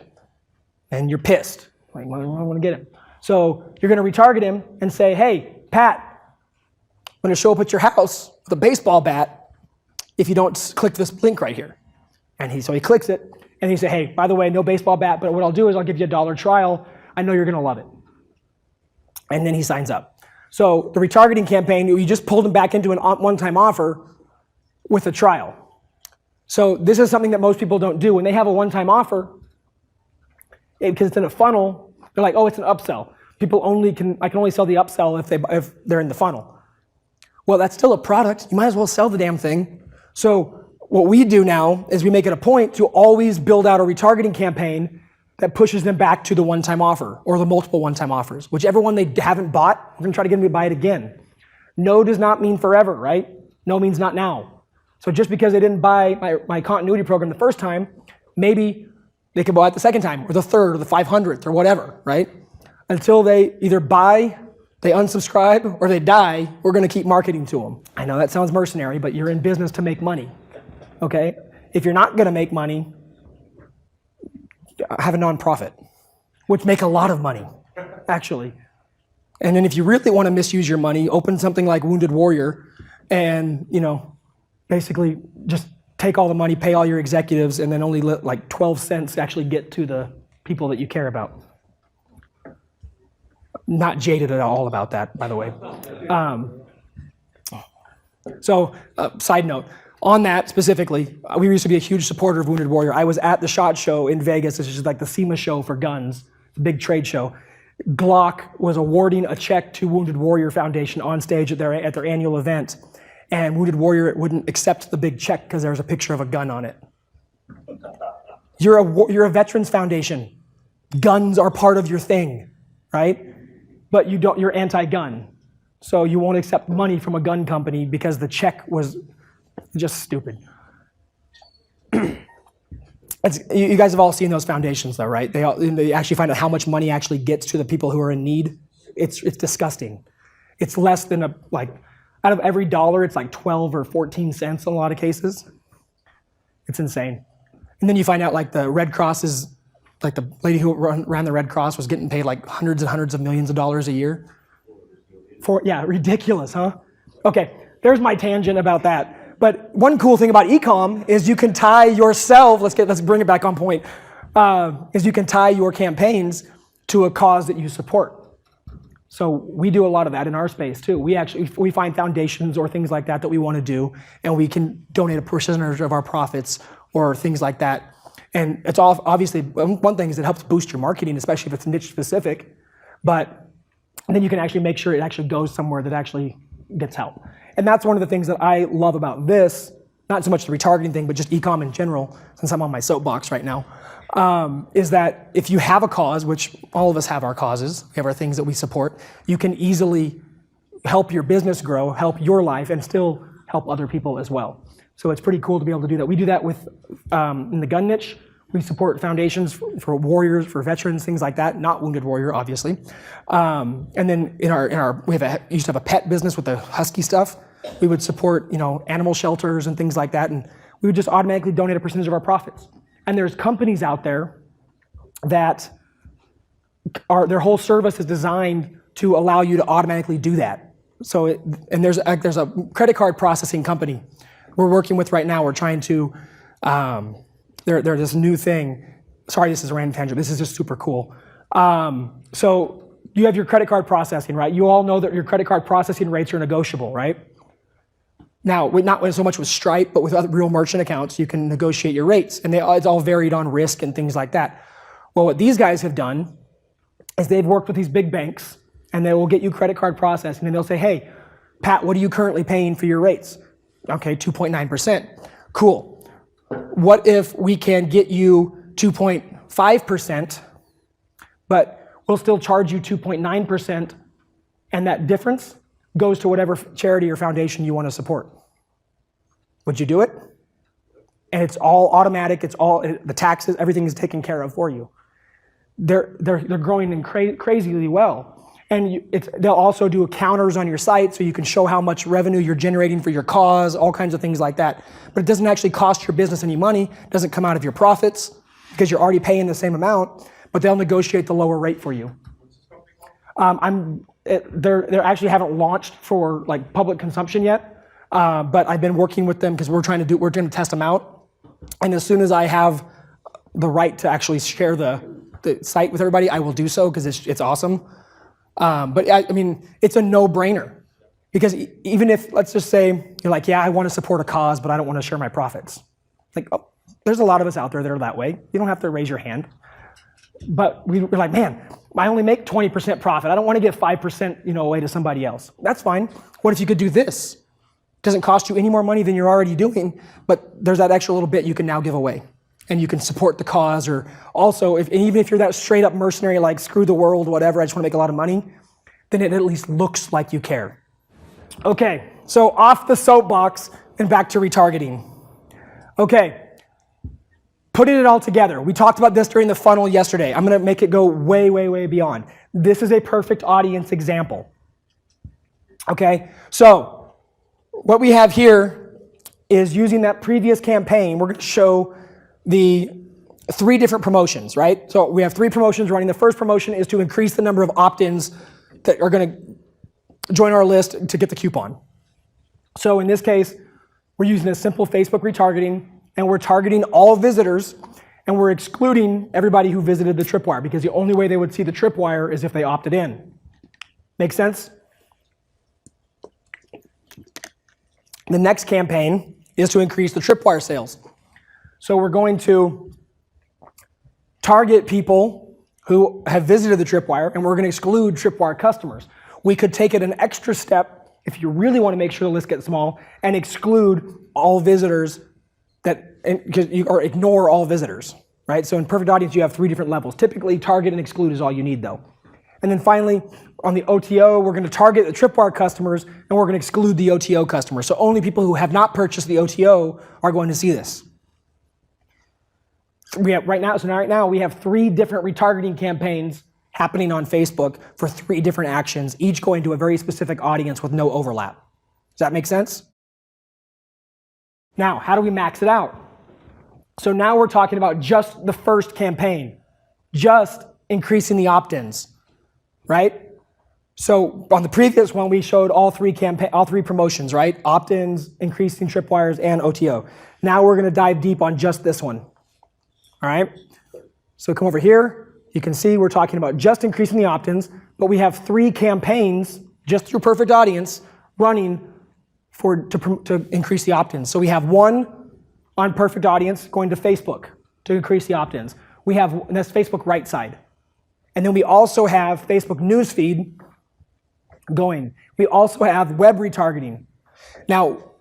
and you're pissed. Like, well, I want to get him. So you're going to retarget him and say, hey, Pat, I'm going to show up at your house with a baseball bat if you don't click this link right here. And so he clicks it, and he says, hey, by the way, no baseball bat, but what I'll do is I'll give you a $1 trial. I know you're going to love it. And then he signs up. So the retargeting campaign, you just pulled him back into a one-time offer with a trial. So this is something that most people don't do. When they have a one-time offer, because it's in a funnel, they're like, oh, it's an upsell. I can only sell the upsell if they're in the funnel. Well, that's still a product. You might as well sell the damn thing. So what we do now is we make it a point to always build out a retargeting campaign that pushes them back to the one-time offer or the multiple one-time offers. Whichever one they haven't bought, we're going to try to get them to buy it again. No does not mean forever, right? No means not now. So just because they didn't buy my continuity program the first time, maybe they could buy it the second time or the third or the 500th or whatever, right? Until they either buy, they unsubscribe, or they die, we're going to keep marketing to them. I know that sounds mercenary, but you're in business to make money, okay? If you're not going to make money, have a nonprofit, which make a lot of money, actually. And then if you really want to misuse your money, open something like Wounded Warrior and, basically just take all the money, pay all your executives, and then only let like 12 cents actually get to the people that you care about. Not jaded at all about that, by the way. Side note, on that specifically, we used to be a huge supporter of Wounded Warrior. I was at the SHOT Show in Vegas, which is like the SEMA show for guns, the big trade show. Glock was awarding a check to Wounded Warrior Foundation on stage at their annual event, and Wounded Warrior wouldn't accept the big check because there was a picture of a gun on it. You're a veterans foundation. Guns are part of your thing, right? But you're anti-gun. So you won't accept money from a gun company because the check was just stupid. You guys have all seen those foundations though, right? They actually find out how much money actually gets to the people who are in need. It's disgusting. It's less than out of every dollar, it's like 12 or 14 cents in a lot of cases. It's insane. And then you find out like the Red Cross is, like the lady who ran the Red Cross was getting paid like hundreds and hundreds of millions of dollars a year. Ridiculous, huh? Okay, there's my tangent about that. But one cool thing about ecom is you can tie yourself, let's bring it back on point, is you can tie your campaigns to a cause that you support. So we do a lot of that in our space too. We find foundations or things like that we want to do, and we can donate a percentage of our profits or things like that. And it's all obviously, one thing is it helps boost your marketing, especially if it's niche specific, but then you can actually make sure it actually goes somewhere that actually gets help. And that's one of the things that I love about this, not so much the retargeting thing, but just ecom in general, since I'm on my soapbox right now, is that if you have a cause, which all of us have our causes, we have our things that we support, you can easily help your business grow, help your life, and still help other people as well. So it's pretty cool to be able to do that. We do that with, in the gun niche, we support foundations for warriors, for veterans, things like that, not Wounded Warrior, obviously. And then we used to have a pet business with the husky stuff. We would support, animal shelters and things like that, and we would just automatically donate a percentage of our profits. And there's companies out there that their whole service is designed to allow you to automatically do that. So, there's a credit card processing company we're working with right now. We're trying to, they're this new thing. Sorry, this is a random tangent. This is just super cool. So you have your credit card processing, right? You all know that your credit card processing rates are negotiable, right? Now, not so much with Stripe, but with other real merchant accounts, you can negotiate your rates, and it's all varied on risk and things like that. Well, what these guys have done is they've worked with these big banks, and they will get you credit card processing, and they'll say, hey, Pat, what are you currently paying for your rates? Okay, 2.9%. Cool. What if we can get you 2.5%, but we'll still charge you 2.9%, and that difference goes to whatever charity or foundation you want to support? Would you do it? And it's all automatic. It's all the taxes. Everything is taken care of for you. They're growing crazily well, and they'll also do counters on your site so you can show how much revenue you're generating for your cause, all kinds of things like that. But it doesn't actually cost your business any money. It doesn't come out of your profits because you're already paying the same amount. But they'll negotiate the lower rate for you. They actually haven't launched for like public consumption yet, but I've been working with them because we're going to test them out. And as soon as I have the right to actually share the site with everybody, I will do so because it's awesome. But I mean, it's a no-brainer because even if, let's just say you're like, yeah, I want to support a cause, but I don't want to share my profits. Like, there's a lot of us out there that are that way. You don't have to raise your hand. But we're like, man, I only make 20% profit. I don't want to give 5%, away to somebody else. That's fine. What if you could do this? It doesn't cost you any more money than you're already doing, but there's that extra little bit you can now give away. And you can support the cause, or also, even if you're that straight up mercenary, like screw the world, whatever, I just want to make a lot of money, then it at least looks like you care. Okay, so off the soapbox and back to retargeting. Okay. Putting it all together, we talked about this during the funnel yesterday. I'm going to make it go way, way, way beyond. This is a perfect audience example. Okay, so what we have here is using that previous campaign. We're going to show the 3 different promotions, right? So we have 3 promotions running. The first promotion is to increase the number of opt-ins that are going to join our list to get the coupon. So in this case, we're using a simple Facebook retargeting, and we're targeting all visitors, and we're excluding everybody who visited the tripwire, because the only way they would see the tripwire is if they opted in. Make sense? The next campaign is to increase the tripwire sales. So we're going to target people who have visited the tripwire, and we're going to exclude tripwire customers. We could take it an extra step if you really want to make sure the list gets small and exclude all visitors or ignore all visitors, right? So in perfect audience, you have 3 different levels. Typically, target and exclude is all you need, though. And then finally, on the OTO, we're going to target the tripwire customers, and we're going to exclude the OTO customers. So only people who have not purchased the OTO are going to see this. Right now we have 3 different retargeting campaigns happening on Facebook for 3 different actions, each going to a very specific audience with no overlap. Does that make sense? Now, how do we max it out? So now we're talking about just the first campaign, just increasing the opt-ins, right? So on the previous one, we showed all 3 promotions, right? Opt-ins, increasing tripwires, and OTO. Now we're going to dive deep on just this one. All right? So come over here. You can see we're talking about just increasing the opt-ins, but we have 3 campaigns just through perfect audience running to increase the opt-ins. So we have 1 on perfect audience going to Facebook to increase the opt-ins. And that's Facebook right side. And then we also have Facebook newsfeed going. We also have web retargeting. Now,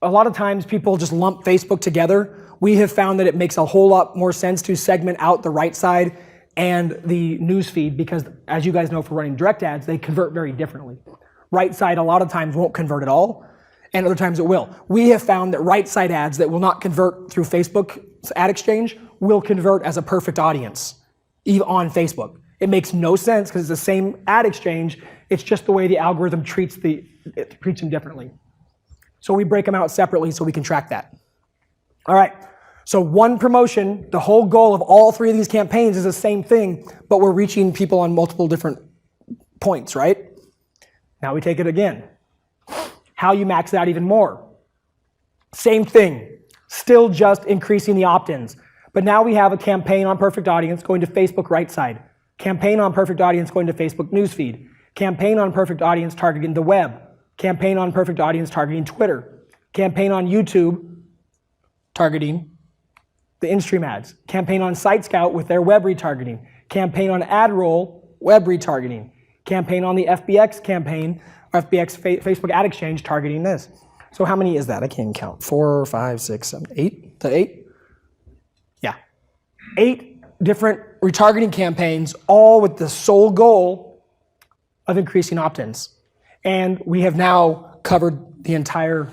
a lot of times people just lump Facebook together. We have found that it makes a whole lot more sense to segment out the right side and the newsfeed, because as you guys know, for running direct ads, they convert very differently. Right side a lot of times won't convert at all, and other times it will. We have found that right side ads that will not convert through Facebook's ad exchange will convert as a perfect audience, even on Facebook. It makes no sense because it's the same ad exchange. It's just the way the algorithm treats them differently. So we break them out separately so we can track that. All right. So 1 promotion, the whole goal of all 3 of these campaigns is the same thing, but we're reaching people on multiple different points, right? Now we take it again. How you max it out even more. Same thing, still just increasing the opt-ins. But now we have a campaign on perfect audience going to Facebook right side. Campaign on perfect audience going to Facebook newsfeed. Campaign on perfect audience targeting the web. Campaign on perfect audience targeting Twitter. Campaign on YouTube targeting the in-stream ads. Campaign on SiteScout with their web retargeting. Campaign on AdRoll, web retargeting. Campaign on the FBX campaign, Facebook Ad Exchange targeting this. So how many is that? I can't count. 4, 5, 6, 7, 8? The 8? Yeah. 8 different retargeting campaigns, all with the sole goal of increasing opt-ins. And we have now covered the entire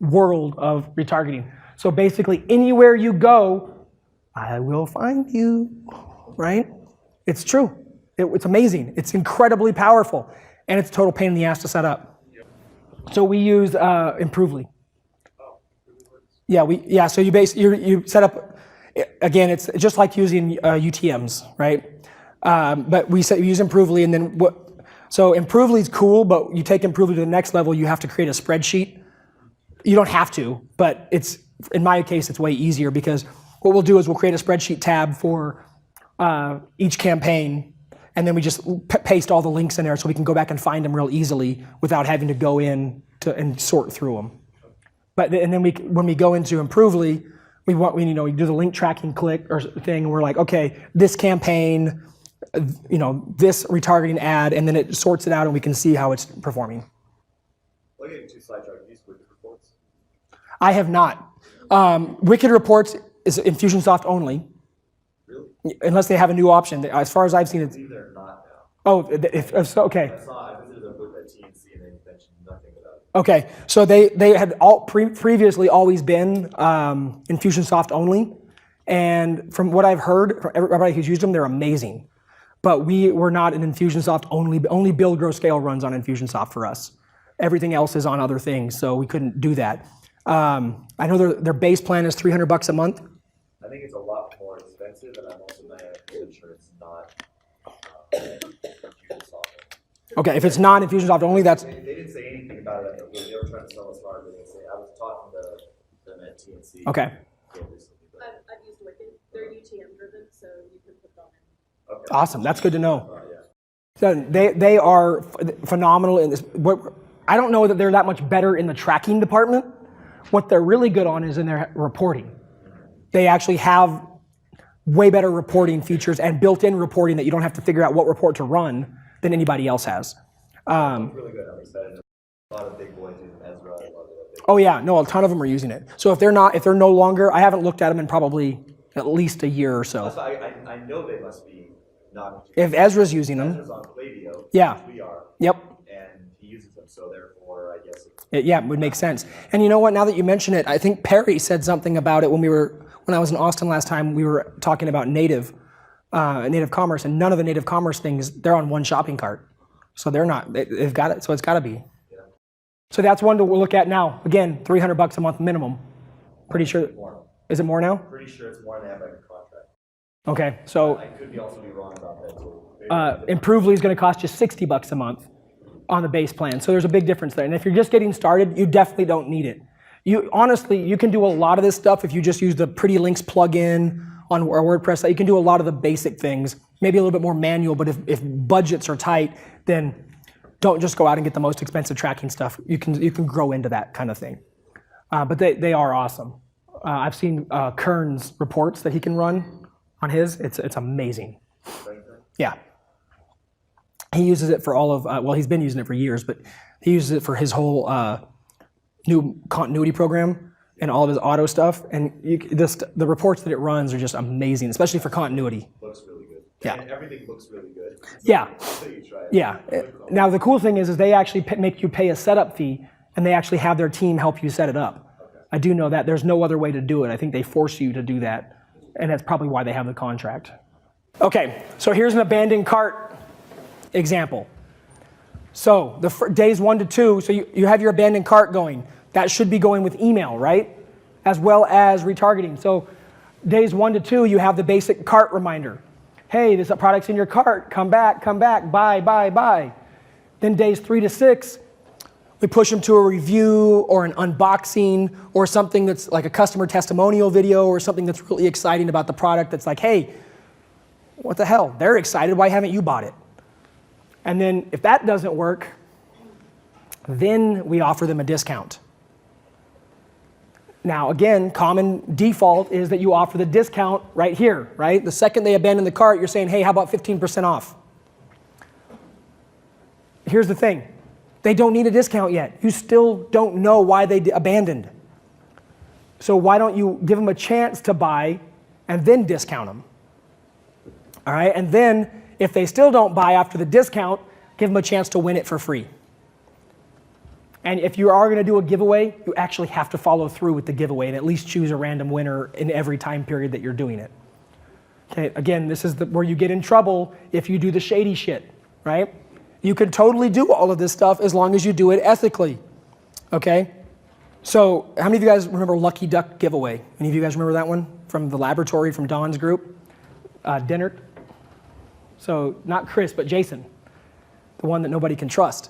world of retargeting. So basically, anywhere you go, I will find you, right? It's true. It's amazing. It's incredibly powerful, and it's a total pain in the ass to set up. So we use Improvely. Yeah. So you set up. Again, it's just like using UTMs, right? But we use Improvely, and then what? So Improvely is cool, but you take Improvely to the next level, you have to create a spreadsheet. You don't have to, but in my case, it's way easier, because what we'll do is we'll create a spreadsheet tab for each campaign, and then we just paste all the links in there so we can go back and find them real easily without having to go in and sort through them. And then when we go into Improvely, we do the link tracking click or thing, and we're like, okay, this campaign, this retargeting ad, and then it sorts it out, and we can see how it's performing. Looking at 2 slide chart, these Wicked reports. I have not. Wicked reports is Infusionsoft only. Really? Unless they have a new option. As far as I've seen it. They're not now. Oh, if so, okay. I visited their booth at TNC and they mentioned nothing about it. Okay, so they had previously always been Infusionsoft only, and from what I've heard from everybody who's used them, they're amazing. But we're not an Infusionsoft only. Only Build, Grow, Scale runs on Infusionsoft for us. Everything else is on other things, so we couldn't do that. I know their base plan is $300 a month. I think it's a lot say that I'm also not making sure it's not Infusionsoft. Okay, if it's not Infusionsoft only, that's They didn't say anything about it. They were trying to sell us hardware. They say I was talking to them at TNC. okay. I've used Wicked. They're UTM driven, so you can put them in. Okay. Awesome. That's good to know. Yeah. So they are phenomenal in this. I don't know that they're that much better in the tracking department. What they're really good on is in their reporting. They actually have way better reporting features and built-in reporting that you don't have to figure out what report to run than anybody else has. Really good. I'm excited. A lot of big boys using Ezra. Oh yeah, no, a ton of them are using it. So if they're no longer, I haven't looked at them in probably at least a year or so. Also, I know they must be not. If Ezra's using them, Ezra's on Klaviyo, yeah, which we are. Yep. And he uses them, so therefore, I guess. Yeah, it would make sense. And you know what? Now that you mention it, I think Perry said something about it when I was in Austin last time. We were talking about native commerce, and none of the native commerce things, they're on one shopping cart. So they're not. They've got it. So it's got to be. Yeah. So that's one to look at now. Again, $300 a month minimum. Pretty sure. More. Is it more now? Pretty sure it's more than they have like a contract. Okay, so I could also be wrong about that too. Improvely is going to cost you $60 a month on the base plan. So there's a big difference there. And if you're just getting started, you definitely don't need it. Honestly, you can do a lot of this stuff if you just use the Pretty Links plugin on our WordPress. You can do a lot of the basic things, maybe a little bit more manual, but if budgets are tight, then don't just go out and get the most expensive tracking stuff. You can grow into that kind of thing. But they are awesome. I've seen Kern's reports that he can run on his. It's amazing. Yeah. He uses it for all of, well, he's been using it for years, but he uses it for his whole new continuity program and all of his auto stuff. And the reports that it runs are just amazing, especially for continuity. Looks really good. Yeah. And everything looks really good. Yeah. So you try it. Yeah. Now, the cool thing is they actually make you pay a setup fee, and they actually have their team help you set it up. Okay. I do know that. There's no other way to do it. I think they force you to do that, and that's probably why they have the contract. Okay, so here's an abandoned cart example. So the days 1 to 2, so you have your abandoned cart going. That should be going with email, right? As well as retargeting. So days 1 to 2, you have the basic cart reminder. Hey, this product's in your cart. Come back, buy, buy, buy. Then days 3 to 6, we push them to a review or an unboxing or something that's like a customer testimonial video or something that's really exciting about the product that's like, hey, what the hell? They're excited. Why haven't you bought it? And then if that doesn't work, then we offer them a discount. Now, again, common default is that you offer the discount right here, right? The second they abandon the cart, you're saying, hey, how about 15% off? Here's the thing. They don't need a discount yet. You still don't know why they abandoned. So why don't you give them a chance to buy and then discount them? All right, and then if they still don't buy after the discount, give them a chance to win it for free. And if you are going to do a giveaway, you actually have to follow through with the giveaway and at least choose a random winner in every time period that you're doing it. Okay, again, this is where you get in trouble if you do the shady shit, right? You can totally do all of this stuff as long as you do it ethically, okay? So how many of you guys remember Lucky Duck giveaway? Any of you guys remember that one from the laboratory from Don's group? Dennert? So not Chris, but Jason, the one that nobody can trust.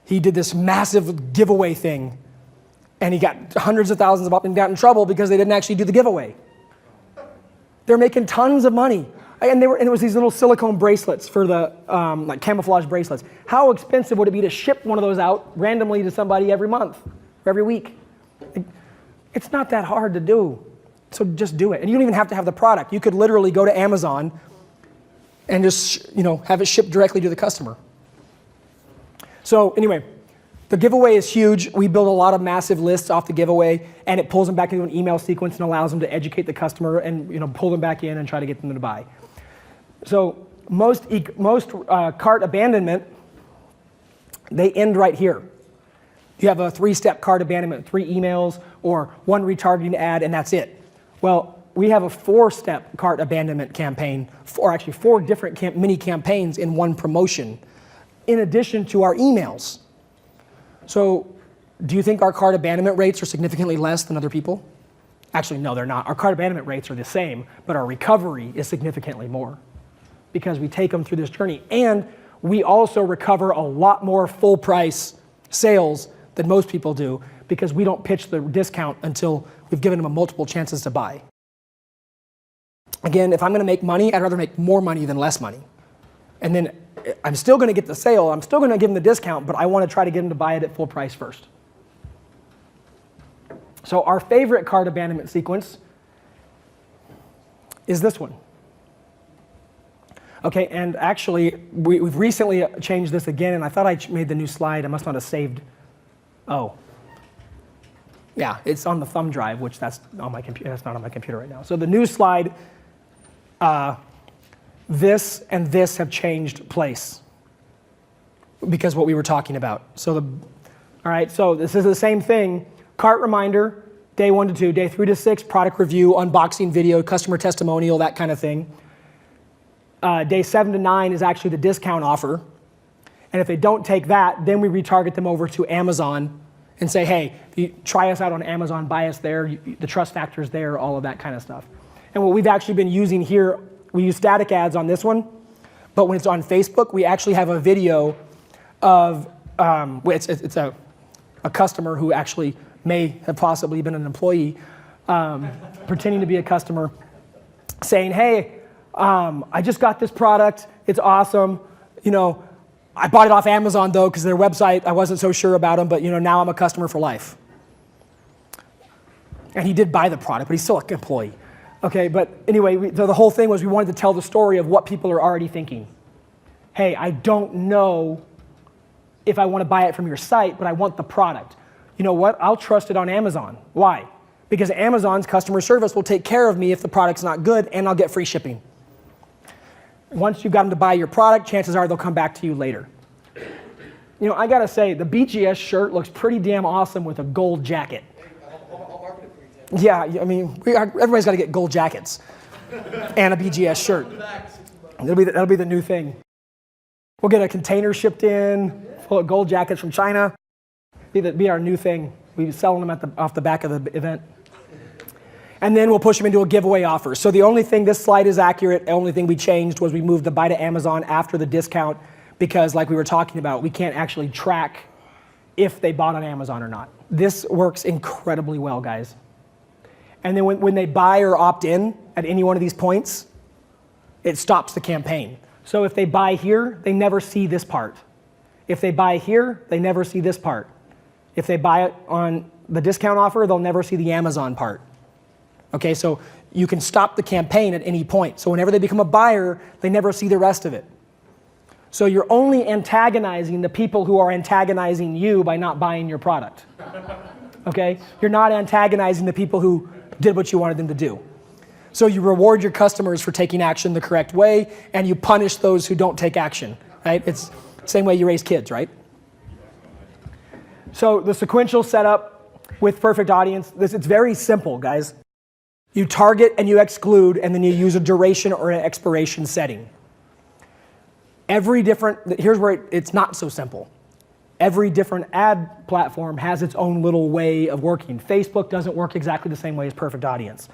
He did this massive giveaway thing, and he got hundreds of thousands of up and got in trouble because they didn't actually do the giveaway. They're making tons of money. And it was these little silicone bracelets for the like camouflage bracelets. How expensive would it be to ship one of those out randomly to somebody every month, or every week? It's not that hard to do. So just do it. And you don't even have to have the product. You could literally go to Amazon and just have it shipped directly to the customer. So anyway, the giveaway is huge. We build a lot of massive lists off the giveaway, and it pulls them back into an email sequence and allows them to educate the customer and pull them back in and try to get them to buy. So most cart abandonment, they end right here. You have a 3-step cart abandonment, 3 emails or 1 retargeting ad, and that's it. Well, we have a 4-step cart abandonment campaign, or actually 4 different mini campaigns in one promotion, in addition to our emails. So do you think our cart abandonment rates are significantly less than other people? Actually, no, they're not. Our cart abandonment rates are the same, but our recovery is significantly more because we take them through this journey. And we also recover a lot more full price sales than most people do because we don't pitch the discount until we've given them multiple chances to buy. Again, if I'm gonna make money, I'd rather make more money than less money. And then I'm still gonna get the sale, I'm still gonna give them the discount, but I wanna try to get them to buy it at full price first. So our favorite cart abandonment sequence is this one. Okay, and actually, we've recently changed this again, and I thought I made the new slide. I must not have saved. Oh. Yeah, it's on the thumb drive, which that's on my computer. That's not on my computer right now. So the new slide, this and this have changed place because what we were talking about. So all right, so this is the same thing. Cart reminder, day 1 to 2, day 3 to 6, product review, unboxing video, customer testimonial, that kind of thing. Day 7 to 9 is actually the discount offer. And if they don't take that, then we retarget them over to Amazon and say, hey, you try us out on Amazon, buy us there, the trust factor is there, all of that kind of stuff. And what we've actually been using here, we use static ads on this one, but when it's on Facebook, we actually have a video of, it's a customer who actually may have possibly been an employee, pretending to be a customer, saying, hey, I just got this product, it's awesome, you know, I bought it off Amazon though, because their website, I wasn't so sure about them, but you know, now I'm a customer for life. And he did buy the product, but he's still an employee. Okay, but anyway, so the whole thing was we wanted to tell the story of what people are already thinking. Hey, I don't know if I want to buy it from your site, but I want the product. You know what? I'll trust it on Amazon. Why? Because Amazon's customer service will take care of me if the product's not good, and I'll get free shipping. Once you've got them to buy your product, chances are they'll come back to you later. You know, I gotta say, the BGS shirt looks pretty damn awesome with a gold jacket. Yeah, I mean, everybody's gotta get gold jackets and a BGS shirt. That'll be the new thing. We'll get a container shipped in full of gold jackets from China. Be our new thing. We'll be selling them off the back of the event. And then we'll push them into a giveaway offer. So the only thing, this slide is accurate, the only thing we changed was we moved the buy to Amazon after the discount because like we were talking about, we can't actually track if they bought on Amazon or not. This works incredibly well, guys. And then when they buy or opt in at any one of these points, it stops the campaign. So if they buy here, they never see this part. If they buy here, they never see this part. If they buy it on the discount offer, they'll never see the Amazon part. Okay, so you can stop the campaign at any point. So whenever they become a buyer, they never see the rest of it. So you're only antagonizing the people who are antagonizing you by not buying your product. Okay, you're not antagonizing the people who did what you wanted them to do. So you reward your customers for taking action the correct way, and you punish those who don't take action, right? It's the same way you raise kids, right? So the sequential setup with perfect audience, it's very simple, guys. You target and you exclude, and then you use a duration or an expiration setting. Here's where it's not so simple. Every different ad platform has its own little way of working. Facebook doesn't work exactly the same way as perfect audience.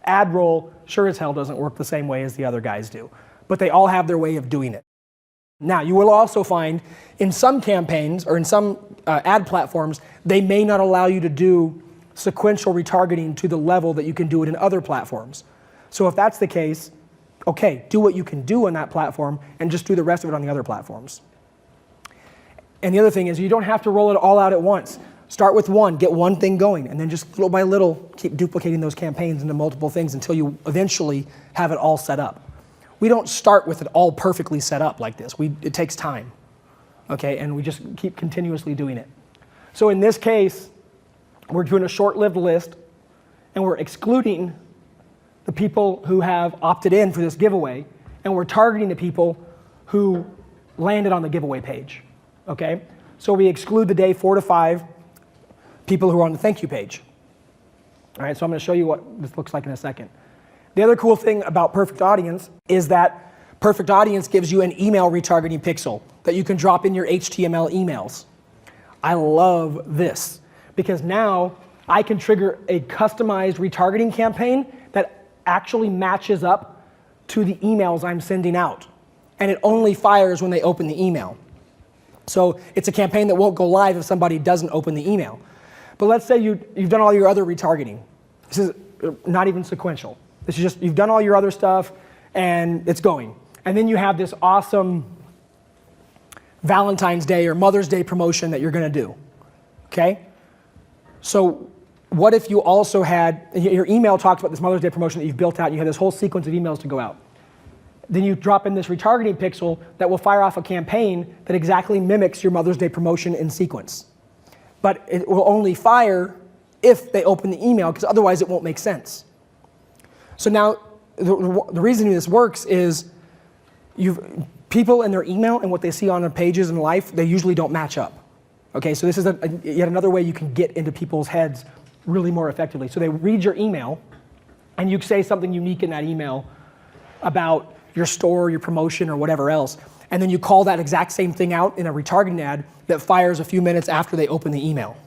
AdRoll sure as hell doesn't work the same way as the other guys do, but they all have their way of doing it. Now, you will also find in some campaigns or in some ad platforms, they may not allow you to do sequential retargeting to the level that you can do it in other platforms. So if that's the case, okay, do what you can do on that platform and just do the rest of it on the other platforms. And the other thing is you don't have to roll it all out at once. Start with one, get one thing going, and then just little by little keep duplicating those campaigns into multiple things until you eventually have it all set up. We don't start with it all perfectly set up like this. It takes time, okay? And we just keep continuously doing it. So in this case, we're doing a short-lived list, and we're excluding the people who have opted in for this giveaway, and we're targeting the people who landed on the giveaway page, okay? So we exclude the day 4 to 5 people who are on the thank you page. All right, so I'm gonna show you what this looks like in a second. The other cool thing about Perfect Audience is that Perfect Audience gives you an email retargeting pixel that you can drop in your HTML emails. I love this because now I can trigger a customized retargeting campaign that actually matches up to the emails I'm sending out. And it only fires when they open the email. So it's a campaign that won't go live if somebody doesn't open the email. But let's say you've done all your other retargeting. This is not even sequential. This is just, you've done all your other stuff and it's going. And then you have this awesome Valentine's Day or Mother's Day promotion that you're gonna do, okay? So what if you also had, your email talks about this Mother's Day promotion that you've built out and you have this whole sequence of emails to go out. Then you drop in this retargeting pixel that will fire off a campaign that exactly mimics your Mother's Day promotion in sequence. But it will only fire if they open the email, because otherwise it won't make sense. So now, the reason this works is people in their email and what they see on their pages in life, they usually don't match up. Okay, so this is yet another way you can get into people's heads really more effectively. So they read your email, and you say something unique in that email about your store, your promotion, or whatever else, and then you call that exact same thing out in a retargeting ad that fires a few minutes after they open the email.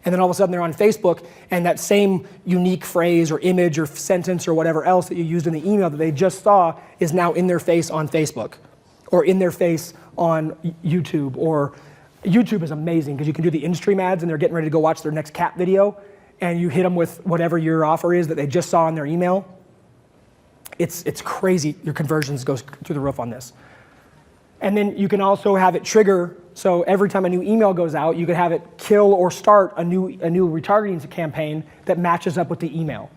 And then all of a sudden they're on Facebook, and that same unique phrase or image or sentence or whatever else that you used in the email that they just saw is now in their face on Facebook, or in their face on YouTube. Or YouTube is amazing because you can do the in-stream ads and they're getting ready to go watch their next cat video, and you hit them with whatever your offer is that they just saw in their email. It's crazy. Your conversions goes through the roof on this. And then you can also have it trigger, so every time a new email goes out, you could have it kill or start a new retargeting campaign that matches up with the email.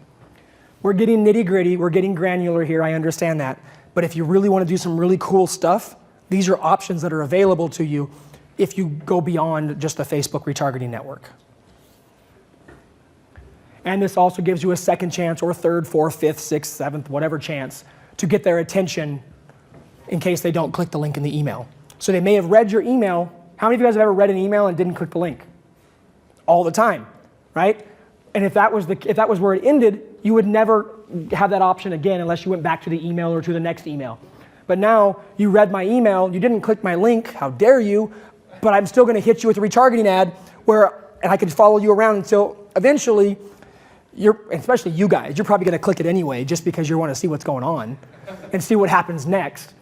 We're getting nitty-gritty, we're getting granular here, I understand that. But if you really want to do some really cool stuff, these are options that are available to you if you go beyond just the Facebook retargeting network. And this also gives you a second chance, or third, fourth, fifth, sixth, seventh, whatever chance, to get their attention in case they don't click the link in the email. So they may have read your email. How many of you guys have ever read an email and didn't click the link? All the time, right? And if that was where it ended, you would never have that option again unless you went back to the email or to the next email. But now you read my email, you didn't click my link, how dare you, but I'm still gonna hit you with a retargeting ad and I can follow you around until eventually especially you guys, you're probably gonna click it anyway just because you wanna see what's going on and see what happens next.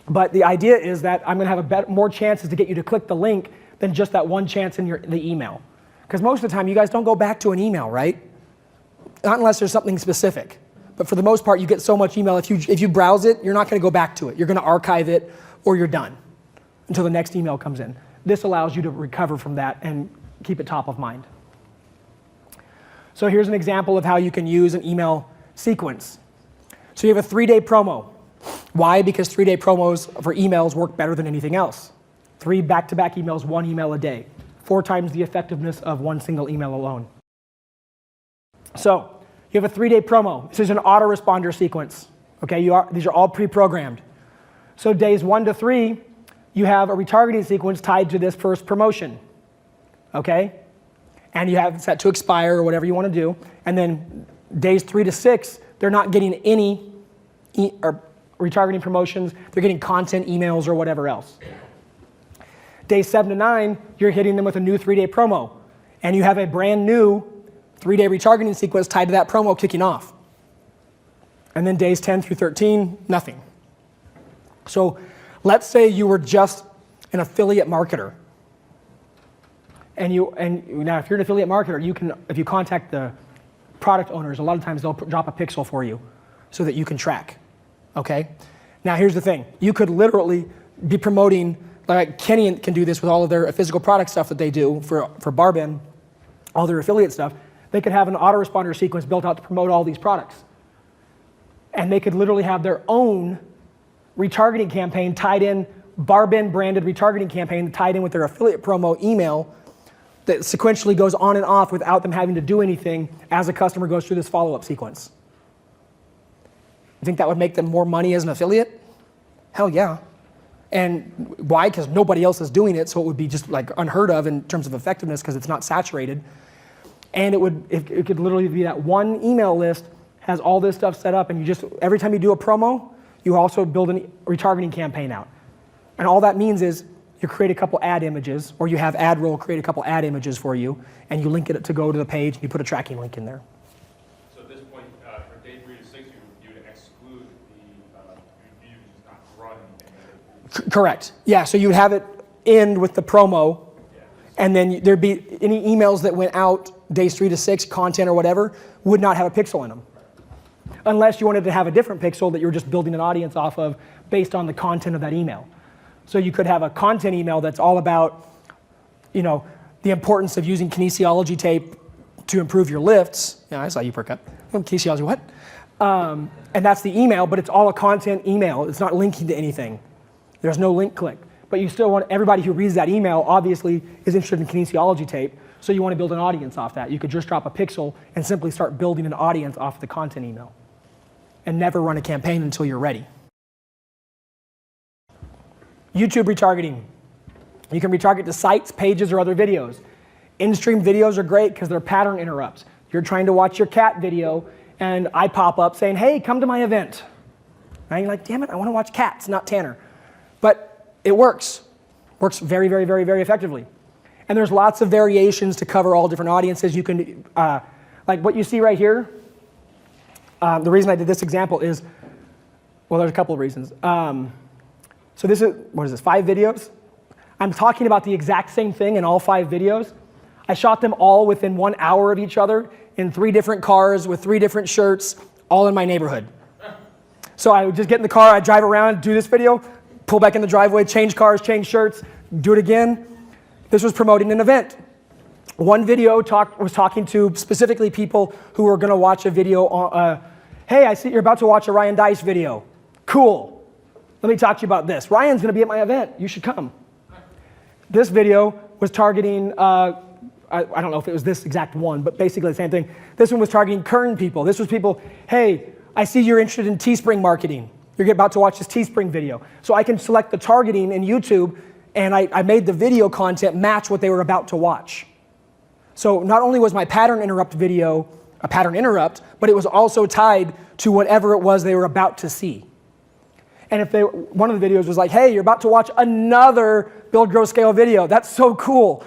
But the idea is that I'm gonna have more chances to get you to click the link than just that one chance in the email. Because most of the time you guys don't go back to an email, right? Not unless there's something specific. But for the most part, you get so much email, if you browse it, you're not gonna go back to it. You're gonna archive it or you're done until the next email comes in. This allows you to recover from that and keep it top of mind. So here's an example of how you can use an email sequence. So you have a 3-day promo. Why? Because 3-day promos for emails work better than anything else. 3 back-to-back emails, 1 email a day. 4 times the effectiveness of 1 single email alone. So you have a 3-day promo. This is an autoresponder sequence. Okay, these are all pre-programmed. So days 1 to 3, you have a retargeting sequence tied to this first promotion. Okay? And you have it set to expire or whatever you want to do. And then days 3 to 6, they're not getting any retargeting promotions. They're getting content emails or whatever else. Days 7 to 9, you're hitting them with a new 3-day promo. And you have a brand new 3-day retargeting sequence tied to that promo kicking off. And then days 10 through 13, nothing. So let's say you were just an affiliate marketer. And now if you're an affiliate marketer, if you contact the product owners, a lot of times they'll drop a pixel for you so that you can track, okay? Now here's the thing. You could literally be promoting, like Kenny can do this with all of their physical product stuff that they do for Barbin, all their affiliate stuff. They could have an autoresponder sequence built out to promote all these products. And they could literally have their own retargeting campaign tied in, Barbin branded retargeting campaign tied in with their affiliate promo email that sequentially goes on and off without them having to do anything as a customer goes through this follow-up sequence. You think that would make them more money as an affiliate? Hell yeah. And why? Because nobody else is doing it, so it would be just like unheard of in terms of effectiveness because it's not saturated. And it could literally be that one email list has all this stuff set up, and you just, every time you do a promo, you also build a retargeting campaign out. And all that means is you create a couple ad images, or you have ad roll create a couple ad images for you, and you link it to go to the page, and you put a tracking link in there. So at this point, for day 3 to 6, you would exclude the, you just not run anything. Correct. Yeah, so you would have it end with the promo, and then there'd be any emails that went out days 3 to 6, content or whatever, would not have a pixel in them. Unless you wanted to have a different pixel that you were just building an audience off of based on the content of that email. So you could have a content email that's all about, you know, the importance of using kinesiology tape to improve your lifts. Yeah, I saw you perk up. Kinesiology, what? And that's the email, but it's all a content email. It's not linking to anything. There's no link click. But you still want, everybody who reads that email obviously is interested in kinesiology tape, so you want to build an audience off that. You could just drop a pixel and simply start building an audience off the content email. And never run a campaign until you're ready. YouTube retargeting. You can retarget to sites, pages, or other videos. In-stream videos are great because they're pattern interrupts. You're trying to watch your cat video, and I pop up saying, hey, come to my event. And you're like, damn it, I want to watch cats, not Tanner. But it works. Works very, very, very, very effectively. And there's lots of variations to cover all different audiences. You can, like what you see right here, the reason I did this example is, well, there's a couple of reasons. So this is, what is this, 5 videos? I'm talking about the exact same thing in all 5 videos. I shot them all within 1 hour of each other in 3 different cars with 3 different shirts, all in my neighborhood. So I would just get in the car, I'd drive around, do this video, pull back in the driveway, change cars, change shirts, do it again. This was promoting an event. One video was talking to specifically people who were going to watch a video on, hey, I see you're about to watch a Ryan Dice video. Cool. Let me talk to you about this. Ryan's going to be at my event. You should come. This video was targeting, I don't know if it was this exact one, but basically the same thing. This one was targeting Kern people. This was people, hey, I see you're interested in Teespring marketing. You're about to watch this Teespring video. So I can select the targeting in YouTube, and I made the video content match what they were about to watch. So not only was my pattern interrupt video a pattern interrupt, but it was also tied to whatever it was they were about to see. And if one of the videos was like, hey, you're about to watch another Build, Grow, Scale video. That's so cool.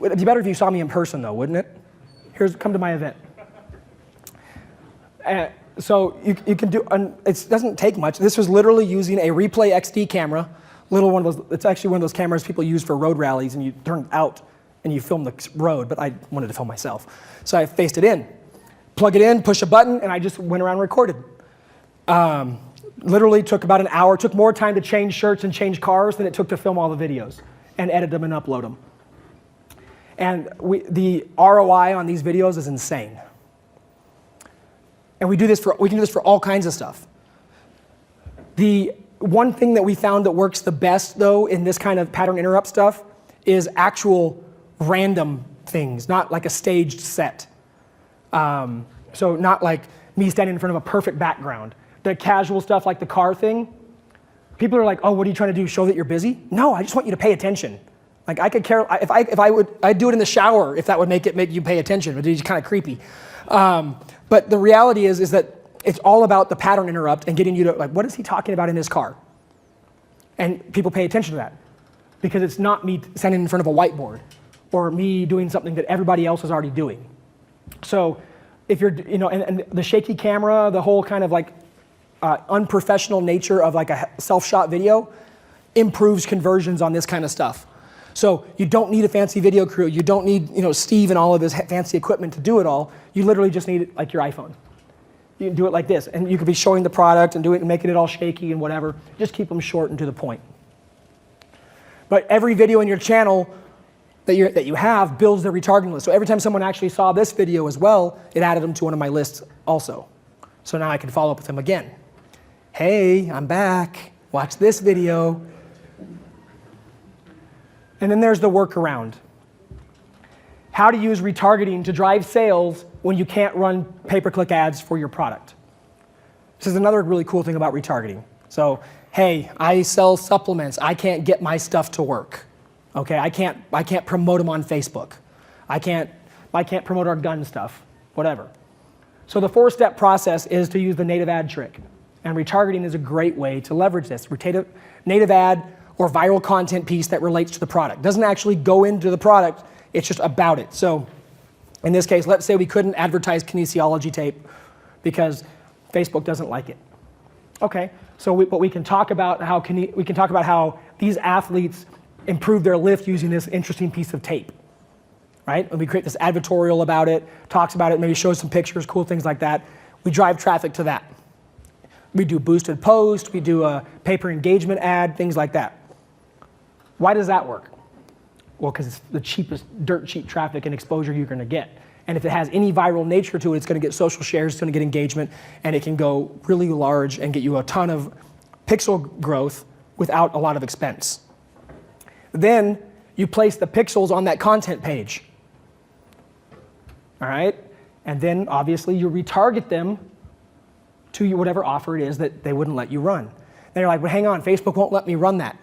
It'd be better if you saw me in person though, wouldn't it? Come to my event. So you can do, it doesn't take much. This was literally using a Replay XD camera, little one of those, it's actually one of those cameras people use for road rallies, and you turn it out and you film the road, but I wanted to film myself. So I faced it in. Plug it in, push a button, and I just went around and recorded. Literally took about an hour, took more time to change shirts and change cars than it took to film all the videos and edit them and upload them. And the ROI on these videos is insane. And we can do this for all kinds of stuff. The one thing that we found that works the best though in this kind of pattern interrupt stuff is actual random things, not like a staged set. So not like me standing in front of a perfect background. The casual stuff like the car thing, people are like, oh, what are you trying to do, show that you're busy? No, I just want you to pay attention. Like I could care, I'd do it in the shower if that would make you pay attention, but it's kind of creepy. But the reality is that it's all about the pattern interrupt and getting you to, like, what is he talking about in his car? And people pay attention to that because it's not me standing in front of a whiteboard or me doing something that everybody else is already doing. So if you're, and the shaky camera, the whole kind of like unprofessional nature of like a self-shot video improves conversions on this kind of stuff. So you don't need a fancy video crew. You don't need, Steve and all of his fancy equipment to do it all. You literally just need like your iPhone. You can do it like this, and you could be showing the product and making it all shaky and whatever. Just keep them short and to the point. But every video in your channel that you have builds the retargeting list. So every time someone actually saw this video as well, it added them to one of my lists also. So now I can follow up with them again. Hey, I'm back. Watch this video. And then there's the workaround. How to use retargeting to drive sales when you can't run pay-per-click ads for your product. This is another really cool thing about retargeting. So, hey, I sell supplements. I can't get my stuff to work. Okay, I can't promote them on Facebook. I can't promote our gun stuff, whatever. So the 4-step process is to use the native ad trick. And retargeting is a great way to leverage this. Native ad or viral content piece that relates to the product. Doesn't actually go into the product, it's just about it. So in this case, let's say we couldn't advertise kinesiology tape because Facebook doesn't like it. Okay, so but we can talk about how these athletes improve their lift using this interesting piece of tape, right? And we create this advertorial about it, talks about it, maybe shows some pictures, cool things like that. We drive traffic to that. We do boosted post, we do a pay-per engagement ad, things like that. Why does that work? Well, because it's the cheapest, dirt cheap traffic and exposure you're going to get. And if it has any viral nature to it, it's going to get social shares, it's going to get engagement, and it can go really large and get you a ton of pixel growth without a lot of expense. Then you place the pixels on that content page. All right? And then obviously you retarget them to whatever offer it is that they wouldn't let you run. Then you're like, well, hang on, Facebook won't let me run that,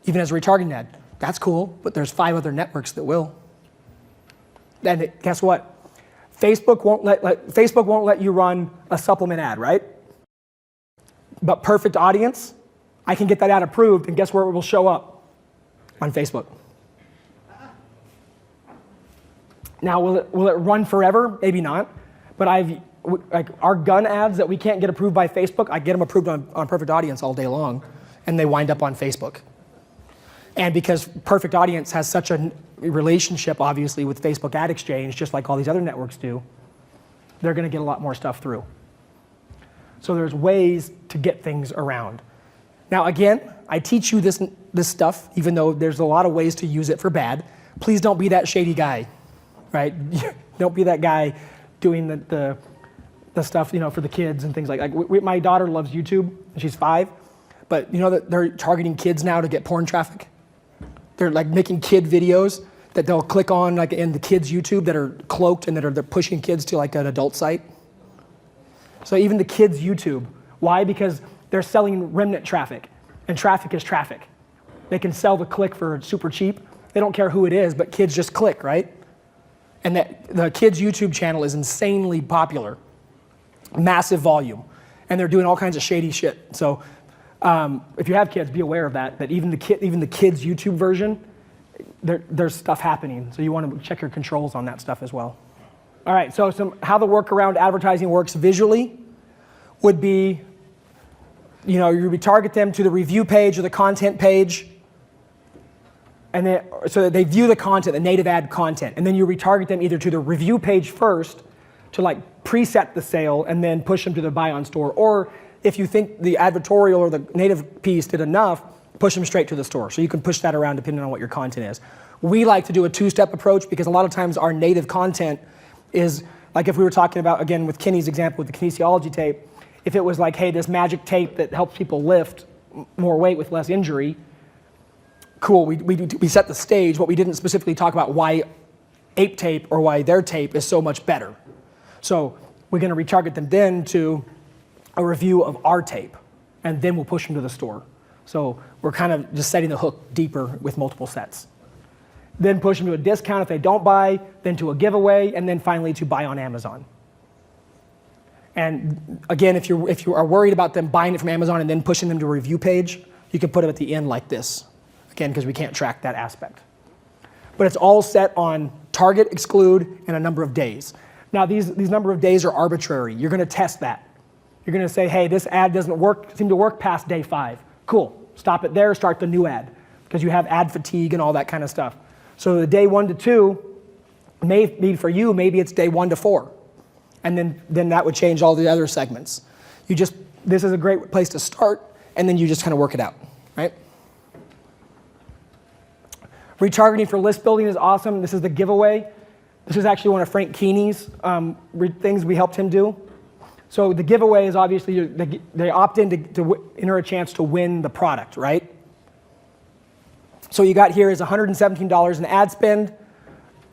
even as a retargeting ad. That's cool, but there's 5 other networks that will. And guess what? Facebook won't let you run a supplement ad, right? But perfect audience, I can get that ad approved, and guess where it will show up? On Facebook. Now, will it run forever? Maybe not. But our gun ads that we can't get approved by Facebook, I get them approved on Perfect Audience all day long, and they wind up on Facebook. And because Perfect Audience has such a relationship, obviously, with Facebook Ad Exchange, just like all these other networks do, they're going to get a lot more stuff through. So there's ways to get things around. Now, again, I teach you this stuff, even though there's a lot of ways to use it for bad. Please don't be that shady guy, right? Don't be that guy doing the stuff, for the kids and things like that. My daughter loves YouTube, and she's 5, but you know that they're targeting kids now to get porn traffic? They're like making kid videos that they'll click on like in the kids' YouTube that are cloaked and they're pushing kids to like an adult site. So even the kids' YouTube. Why? Because they're selling remnant traffic, and traffic is traffic. They can sell the click for super cheap. They don't care who it is, but kids just click, right? And the kids' YouTube channel is insanely popular, massive volume, and they're doing all kinds of shady shit. So if you have kids, be aware of that. That even the kids' YouTube version, there's stuff happening. So you want to check your controls on that stuff as well. All right. So how the workaround advertising works visually would be, you retarget them to the review page or the content page, and so that they view the content, the native ad content, and then you retarget them either to the review page first to like preset the sale and then push them to the buy on store, or if you think the advertorial or the native piece did enough, push them straight to the store. So you can push that around depending on what your content is. We like to do a 2-step approach because a lot of times our native content is, like if we were talking about, again, with Kenny's example with the kinesiology tape, if it was like, hey, this magic tape that helps people lift more weight with less injury, cool, we set the stage, but we didn't specifically talk about why ape tape or why their tape is so much better. So we're going to retarget them then to a review of our tape, and then we'll push them to the store. So we're kind of just setting the hook deeper with multiple sets. Then push them to a discount if they don't buy, then to a giveaway, and then finally to buy on Amazon. And again, if you are worried about them buying it from Amazon and then pushing them to a review page, you can put them at the end like this. Again, because we can't track that aspect. But it's all set on target, exclude, and a number of days. Now these number of days are arbitrary. You're going to test that. You're going to say, hey, this ad doesn't seem to work past day 5. Cool. Stop it there, start the new ad. Because you have ad fatigue and all that kind of stuff. So the day 1 to 2, maybe for you, maybe it's day 1 to 4. And then that would change all the other segments. This is a great place to start, and then you just kind of work it out, right? Retargeting for list building is awesome. This is the giveaway. This is actually one of Frank Keeney's things we helped him do. So the giveaway is obviously they opt in to enter a chance to win the product, right? So you got here is $117 in ad spend,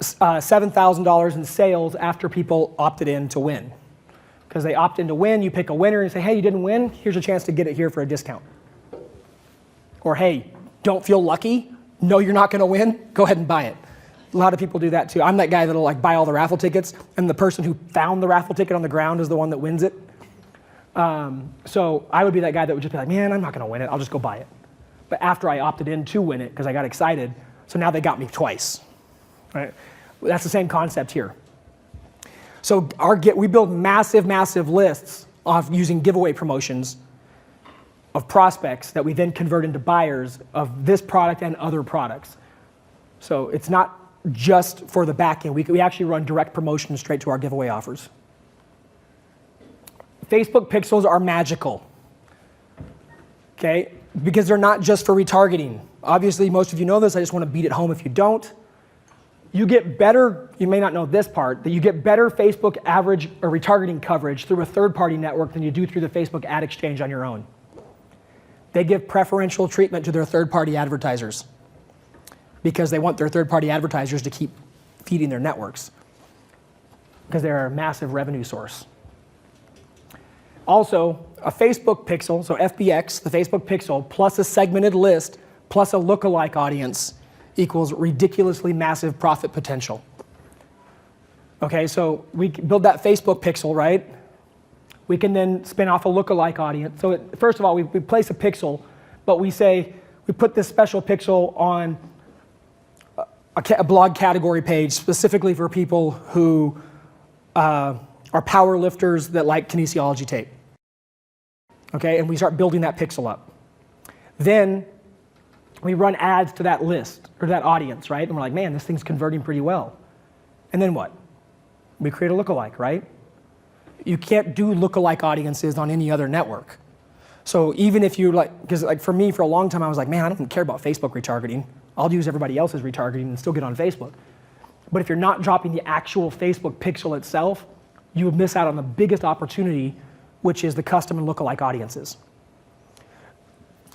$7,000 in sales after people opted in to win. Because they opt in to win, you pick a winner and say, hey, you didn't win, here's a chance to get it here for a discount. Or hey, don't feel lucky, know you're not going to win, go ahead and buy it. A lot of people do that too. I'm that guy that'll like buy all the raffle tickets, and the person who found the raffle ticket on the ground is the one that wins it. So I would be that guy that would just be like, man, I'm not going to win it, I'll just go buy it. but after I opted in to win it because I got excited, so now they got me twice, right? That's the same concept here. So we build massive, massive lists of using giveaway promotions of prospects that we then convert into buyers of this product and other products. So it's not just for the back end. We actually run direct promotions straight to our giveaway offers. Facebook pixels are magical, okay? Because they're not just for retargeting. Obviously, most of you know this. I just want to beat it home if you don't. You get better, you may not know this part, that you get better Facebook average or retargeting coverage through a third-party network than you do through the Facebook ad exchange on your own. They give preferential treatment to their third-party advertisers because they want their third-party advertisers to keep feeding their networks because they're a massive revenue source. Also, a Facebook pixel, so FBX, the Facebook pixel, plus a segmented list, plus a lookalike audience equals ridiculously massive profit potential. Okay, so we build that Facebook pixel, right? We can then spin off a lookalike audience. So first of all, we place a pixel, but we say, we put this special pixel on a blog category page specifically for people who are power lifters that like kinesiology tape. Okay, and we start building that pixel up. Then we run ads to that list, or that audience, right? And we're like, man, this thing's converting pretty well. And then what? We create a lookalike, right? You can't do lookalike audiences on any other network. So even if you because for me, for a long time, I was like, man, I don't care about Facebook retargeting. I'll use everybody else's retargeting and still get on Facebook. But if you're not dropping the actual Facebook pixel itself, you would miss out on the biggest opportunity, which is the custom and lookalike audiences.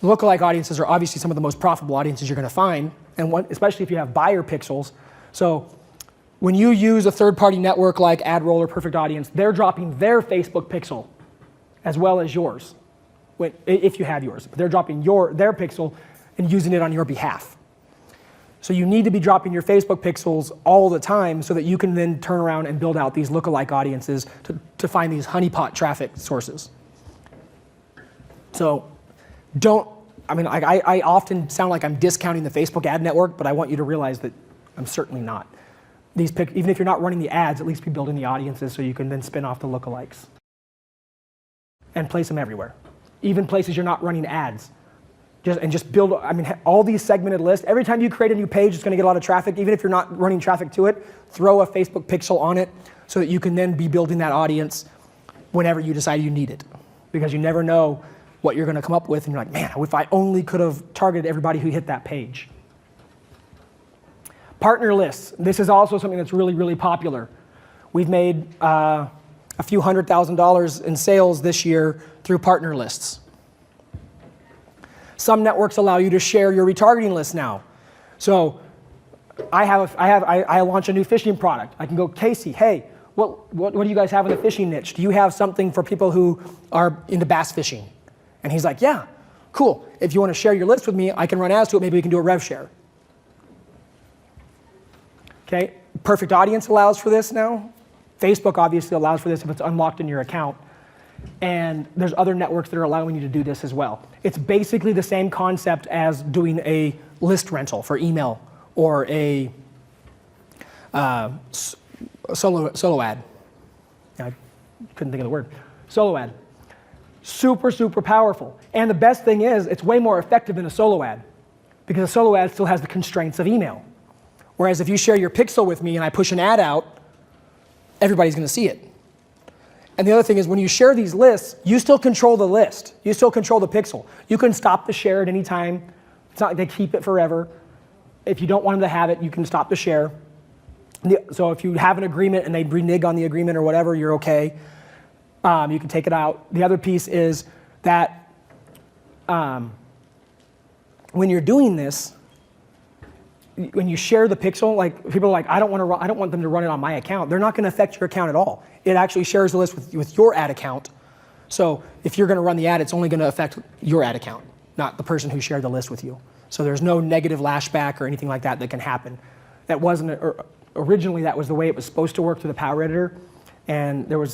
Lookalike audiences are obviously some of the most profitable audiences you're going to find, and especially if you have buyer pixels. So when you use a third-party network like AdRoll or Perfect Audience, they're dropping their Facebook pixel as well as yours, if you have yours. They're dropping their pixel and using it on your behalf. So you need to be dropping your Facebook pixels all the time so that you can then turn around and build out these lookalike audiences to find these honeypot traffic sources. So I often sound like I'm discounting the Facebook ad network, but I want you to realize that I'm certainly not. Even if you're not running the ads, at least be building the audiences so you can then spin off the lookalikes and place them everywhere. Even places you're not running ads. Just build, all these segmented lists. Every time you create a new page, it's going to get a lot of traffic. Even if you're not running traffic to it, throw a Facebook pixel on it so that you can then be building that audience whenever you decide you need it. Because you never know what you're going to come up with, and you're like, man, if I only could have targeted everybody who hit that page. Partner lists. This is also something that's really, really popular. We've made a few $100,000 in sales this year through partner lists. Some networks allow you to share your retargeting list now. So I launch a new fishing product. I can go, Casey, hey, what do you guys have in the fishing niche? Do you have something for people who are into bass fishing? And he's like, yeah, cool. If you want to share your list with me, I can run ads to it. Maybe we can do a rev share. Okay, Perfect Audience allows for this now. Facebook obviously allows for this if it's unlocked in your account. And there's other networks that are allowing you to do this as well. It's basically the same concept as doing a list rental for email or a solo ad. I couldn't think of the word. Solo ad. Super, super powerful. And the best thing is, it's way more effective than a solo ad because a solo ad still has the constraints of email. Whereas if you share your pixel with me and I push an ad out, everybody's going to see it. And the other thing is when you share these lists, you still control the list. You still control the pixel. You can stop the share at any time. It's not like they keep it forever. If you don't want them to have it, you can stop the share. So if you have an agreement and they renege on the agreement or whatever, you're okay. You can take it out. The other piece is that when you're doing this, when you share the pixel, like people are like, I don't want them to run it on my account. They're not going to affect your account at all. It actually shares the list with your ad account. So if you're going to run the ad, it's only going to affect your ad account, not the person who shared the list with you. So there's no negative lashback or anything like that that can happen. That wasn't originally that was the way it was supposed to work through the Power Editor, and they were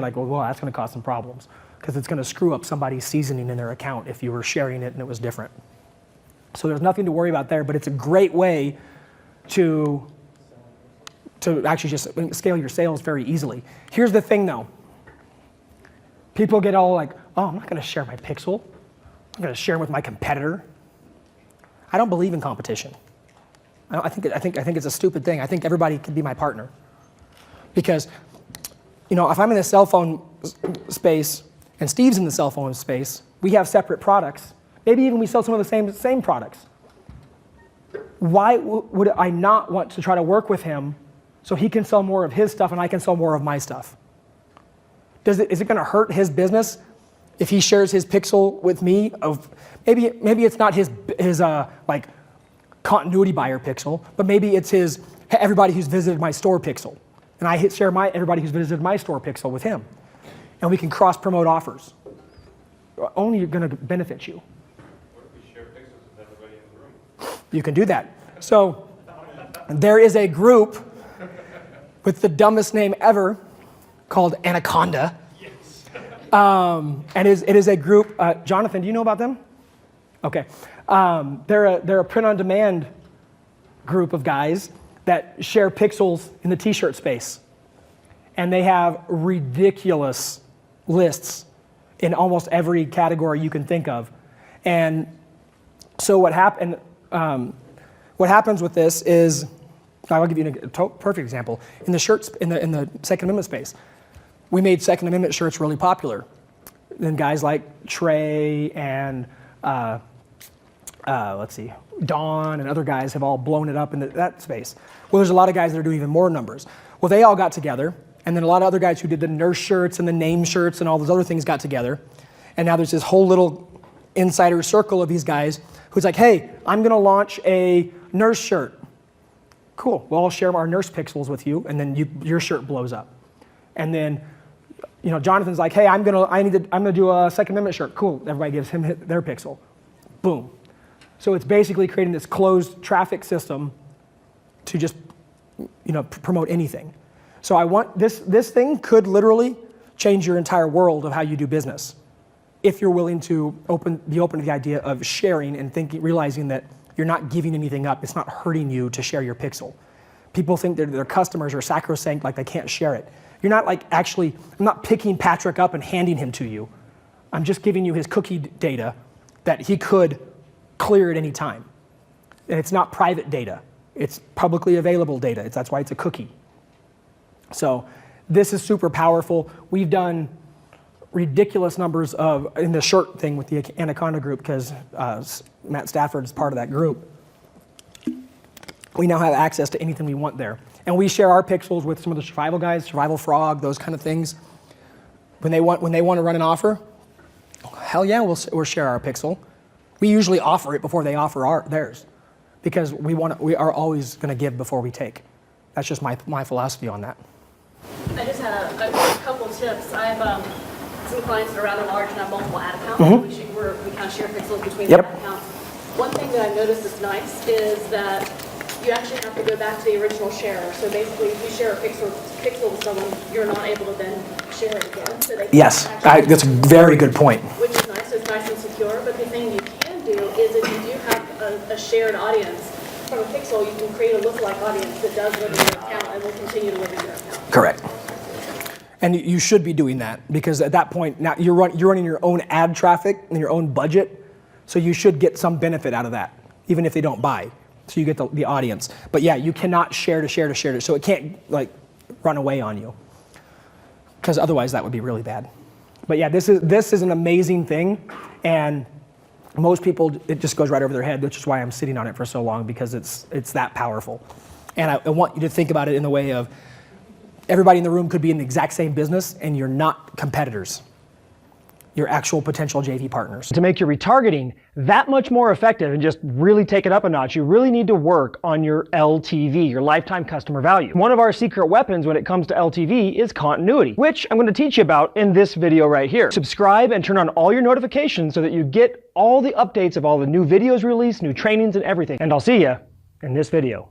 like, well, that's going to cause some problems because it's going to screw up somebody's seasoning in their account if you were sharing it and it was different. So there's nothing to worry about there, but it's a great way to actually just scale your sales very easily. Here's the thing though. People get all like, oh, I'm not gonna share my pixel. I'm gonna share them with my competitor. I don't believe in competition. I think it's a stupid thing. I think everybody can be my partner. Because, you know, if I'm in the cell phone space and Steve's in the cell phone space, we have separate products. Maybe even we sell some of the same products. Why would I not want to try to work with him so he can sell more of his stuff and I can sell more of my stuff? Is it going to hurt his business if he shares his pixel with me? Maybe it's not his like continuity buyer pixel, but maybe it's his everybody who's visited my store pixel, and I share everybody who's visited my store pixel with him, and we can cross promote offers. Only going to benefit you. What if we share pixels with everybody in the room? You can do that. So there is a group with the dumbest name ever called Anaconda. Yes. And it is a group, Jonathan, do you know about them? Okay. They're a print-on-demand group of guys that share pixels in the t-shirt space. And they have ridiculous lists in almost every category you can think of. And so what happens with this is, I'll give you a perfect example. In the shirts, in the Second Amendment space, we made Second Amendment shirts really popular. Then guys like Trey and let's see, Dawn and other guys have all blown it up in that space. Well, there's a lot of guys that are doing even more numbers. Well, they all got together, and then a lot of other guys who did the nurse shirts and the name shirts and all those other things got together. And now there's this whole little insider circle of these guys who's like, hey, I'm gonna launch a nurse shirt. Cool, well, I'll share our nurse pixels with you, and then your shirt blows up. And then, you know, Jonathan's like, hey, I'm gonna do a Second Amendment shirt. Cool, everybody gives him their pixel. Boom. So it's basically creating this closed traffic system to just, you know, promote anything. So I want this thing could literally change your entire world of how you do business, if you're willing to be open to the idea of sharing and realizing that you're not giving anything up. It's not hurting you to share your pixel. People think their customers are sacrosanct, like they can't share it. You're not like I'm not picking Patrick up and handing him to you. I'm just giving you his cookie data that he could clear at any time. And it's not private data. It's publicly available data. That's why it's a cookie. So this is super powerful. We've done ridiculous numbers in the shirt thing with the Anaconda group because Matt Stafford is part of that group. We now have access to anything we want there. And we share our pixels with some of the survival guys, Survival Frog, those kind of things. When they want to run an offer, hell yeah, we'll share our pixel. We usually offer it before they offer theirs because we are always going to give before we take. That's just my philosophy on that. I just had a couple tips. I have some clients that are rather large and have multiple ad accounts. We kind of share pixels between the ad accounts. One thing that I've noticed that's nice is that you actually have to go back to the original sharer. So basically, if you share a pixel with someone, you're not able to then share it again. So they yes, that's a very good point. Which is nice. So it's nice and secure. But the thing you can do is if you do have a shared audience from a pixel, you can create a lookalike audience that does live in your account and will continue to live in your account. Correct. And you should be doing that because at that point, now you're running your own ad traffic and your own budget, so you should get some benefit out of that, even if they don't buy. So you get the audience. But yeah, you cannot share, so it can't like run away on you, because otherwise that would be really bad. But yeah, this is an amazing thing, and most people, it just goes right over their head, which is why I'm sitting on it for so long, because it's that powerful. And I want you to think about it in the way of everybody in the room could be in the exact same business, and you're not competitors. You're actual potential JV partners. To make your retargeting that much more effective and just really take it up a notch, you really need to work on your LTV, your lifetime customer value. One of our secret weapons when it comes to LTV is continuity, which I'm going to teach you about in this video right here. Subscribe and turn on all your notifications so that you get all the updates of all the new videos released, new trainings and everything. And I'll see you in this video.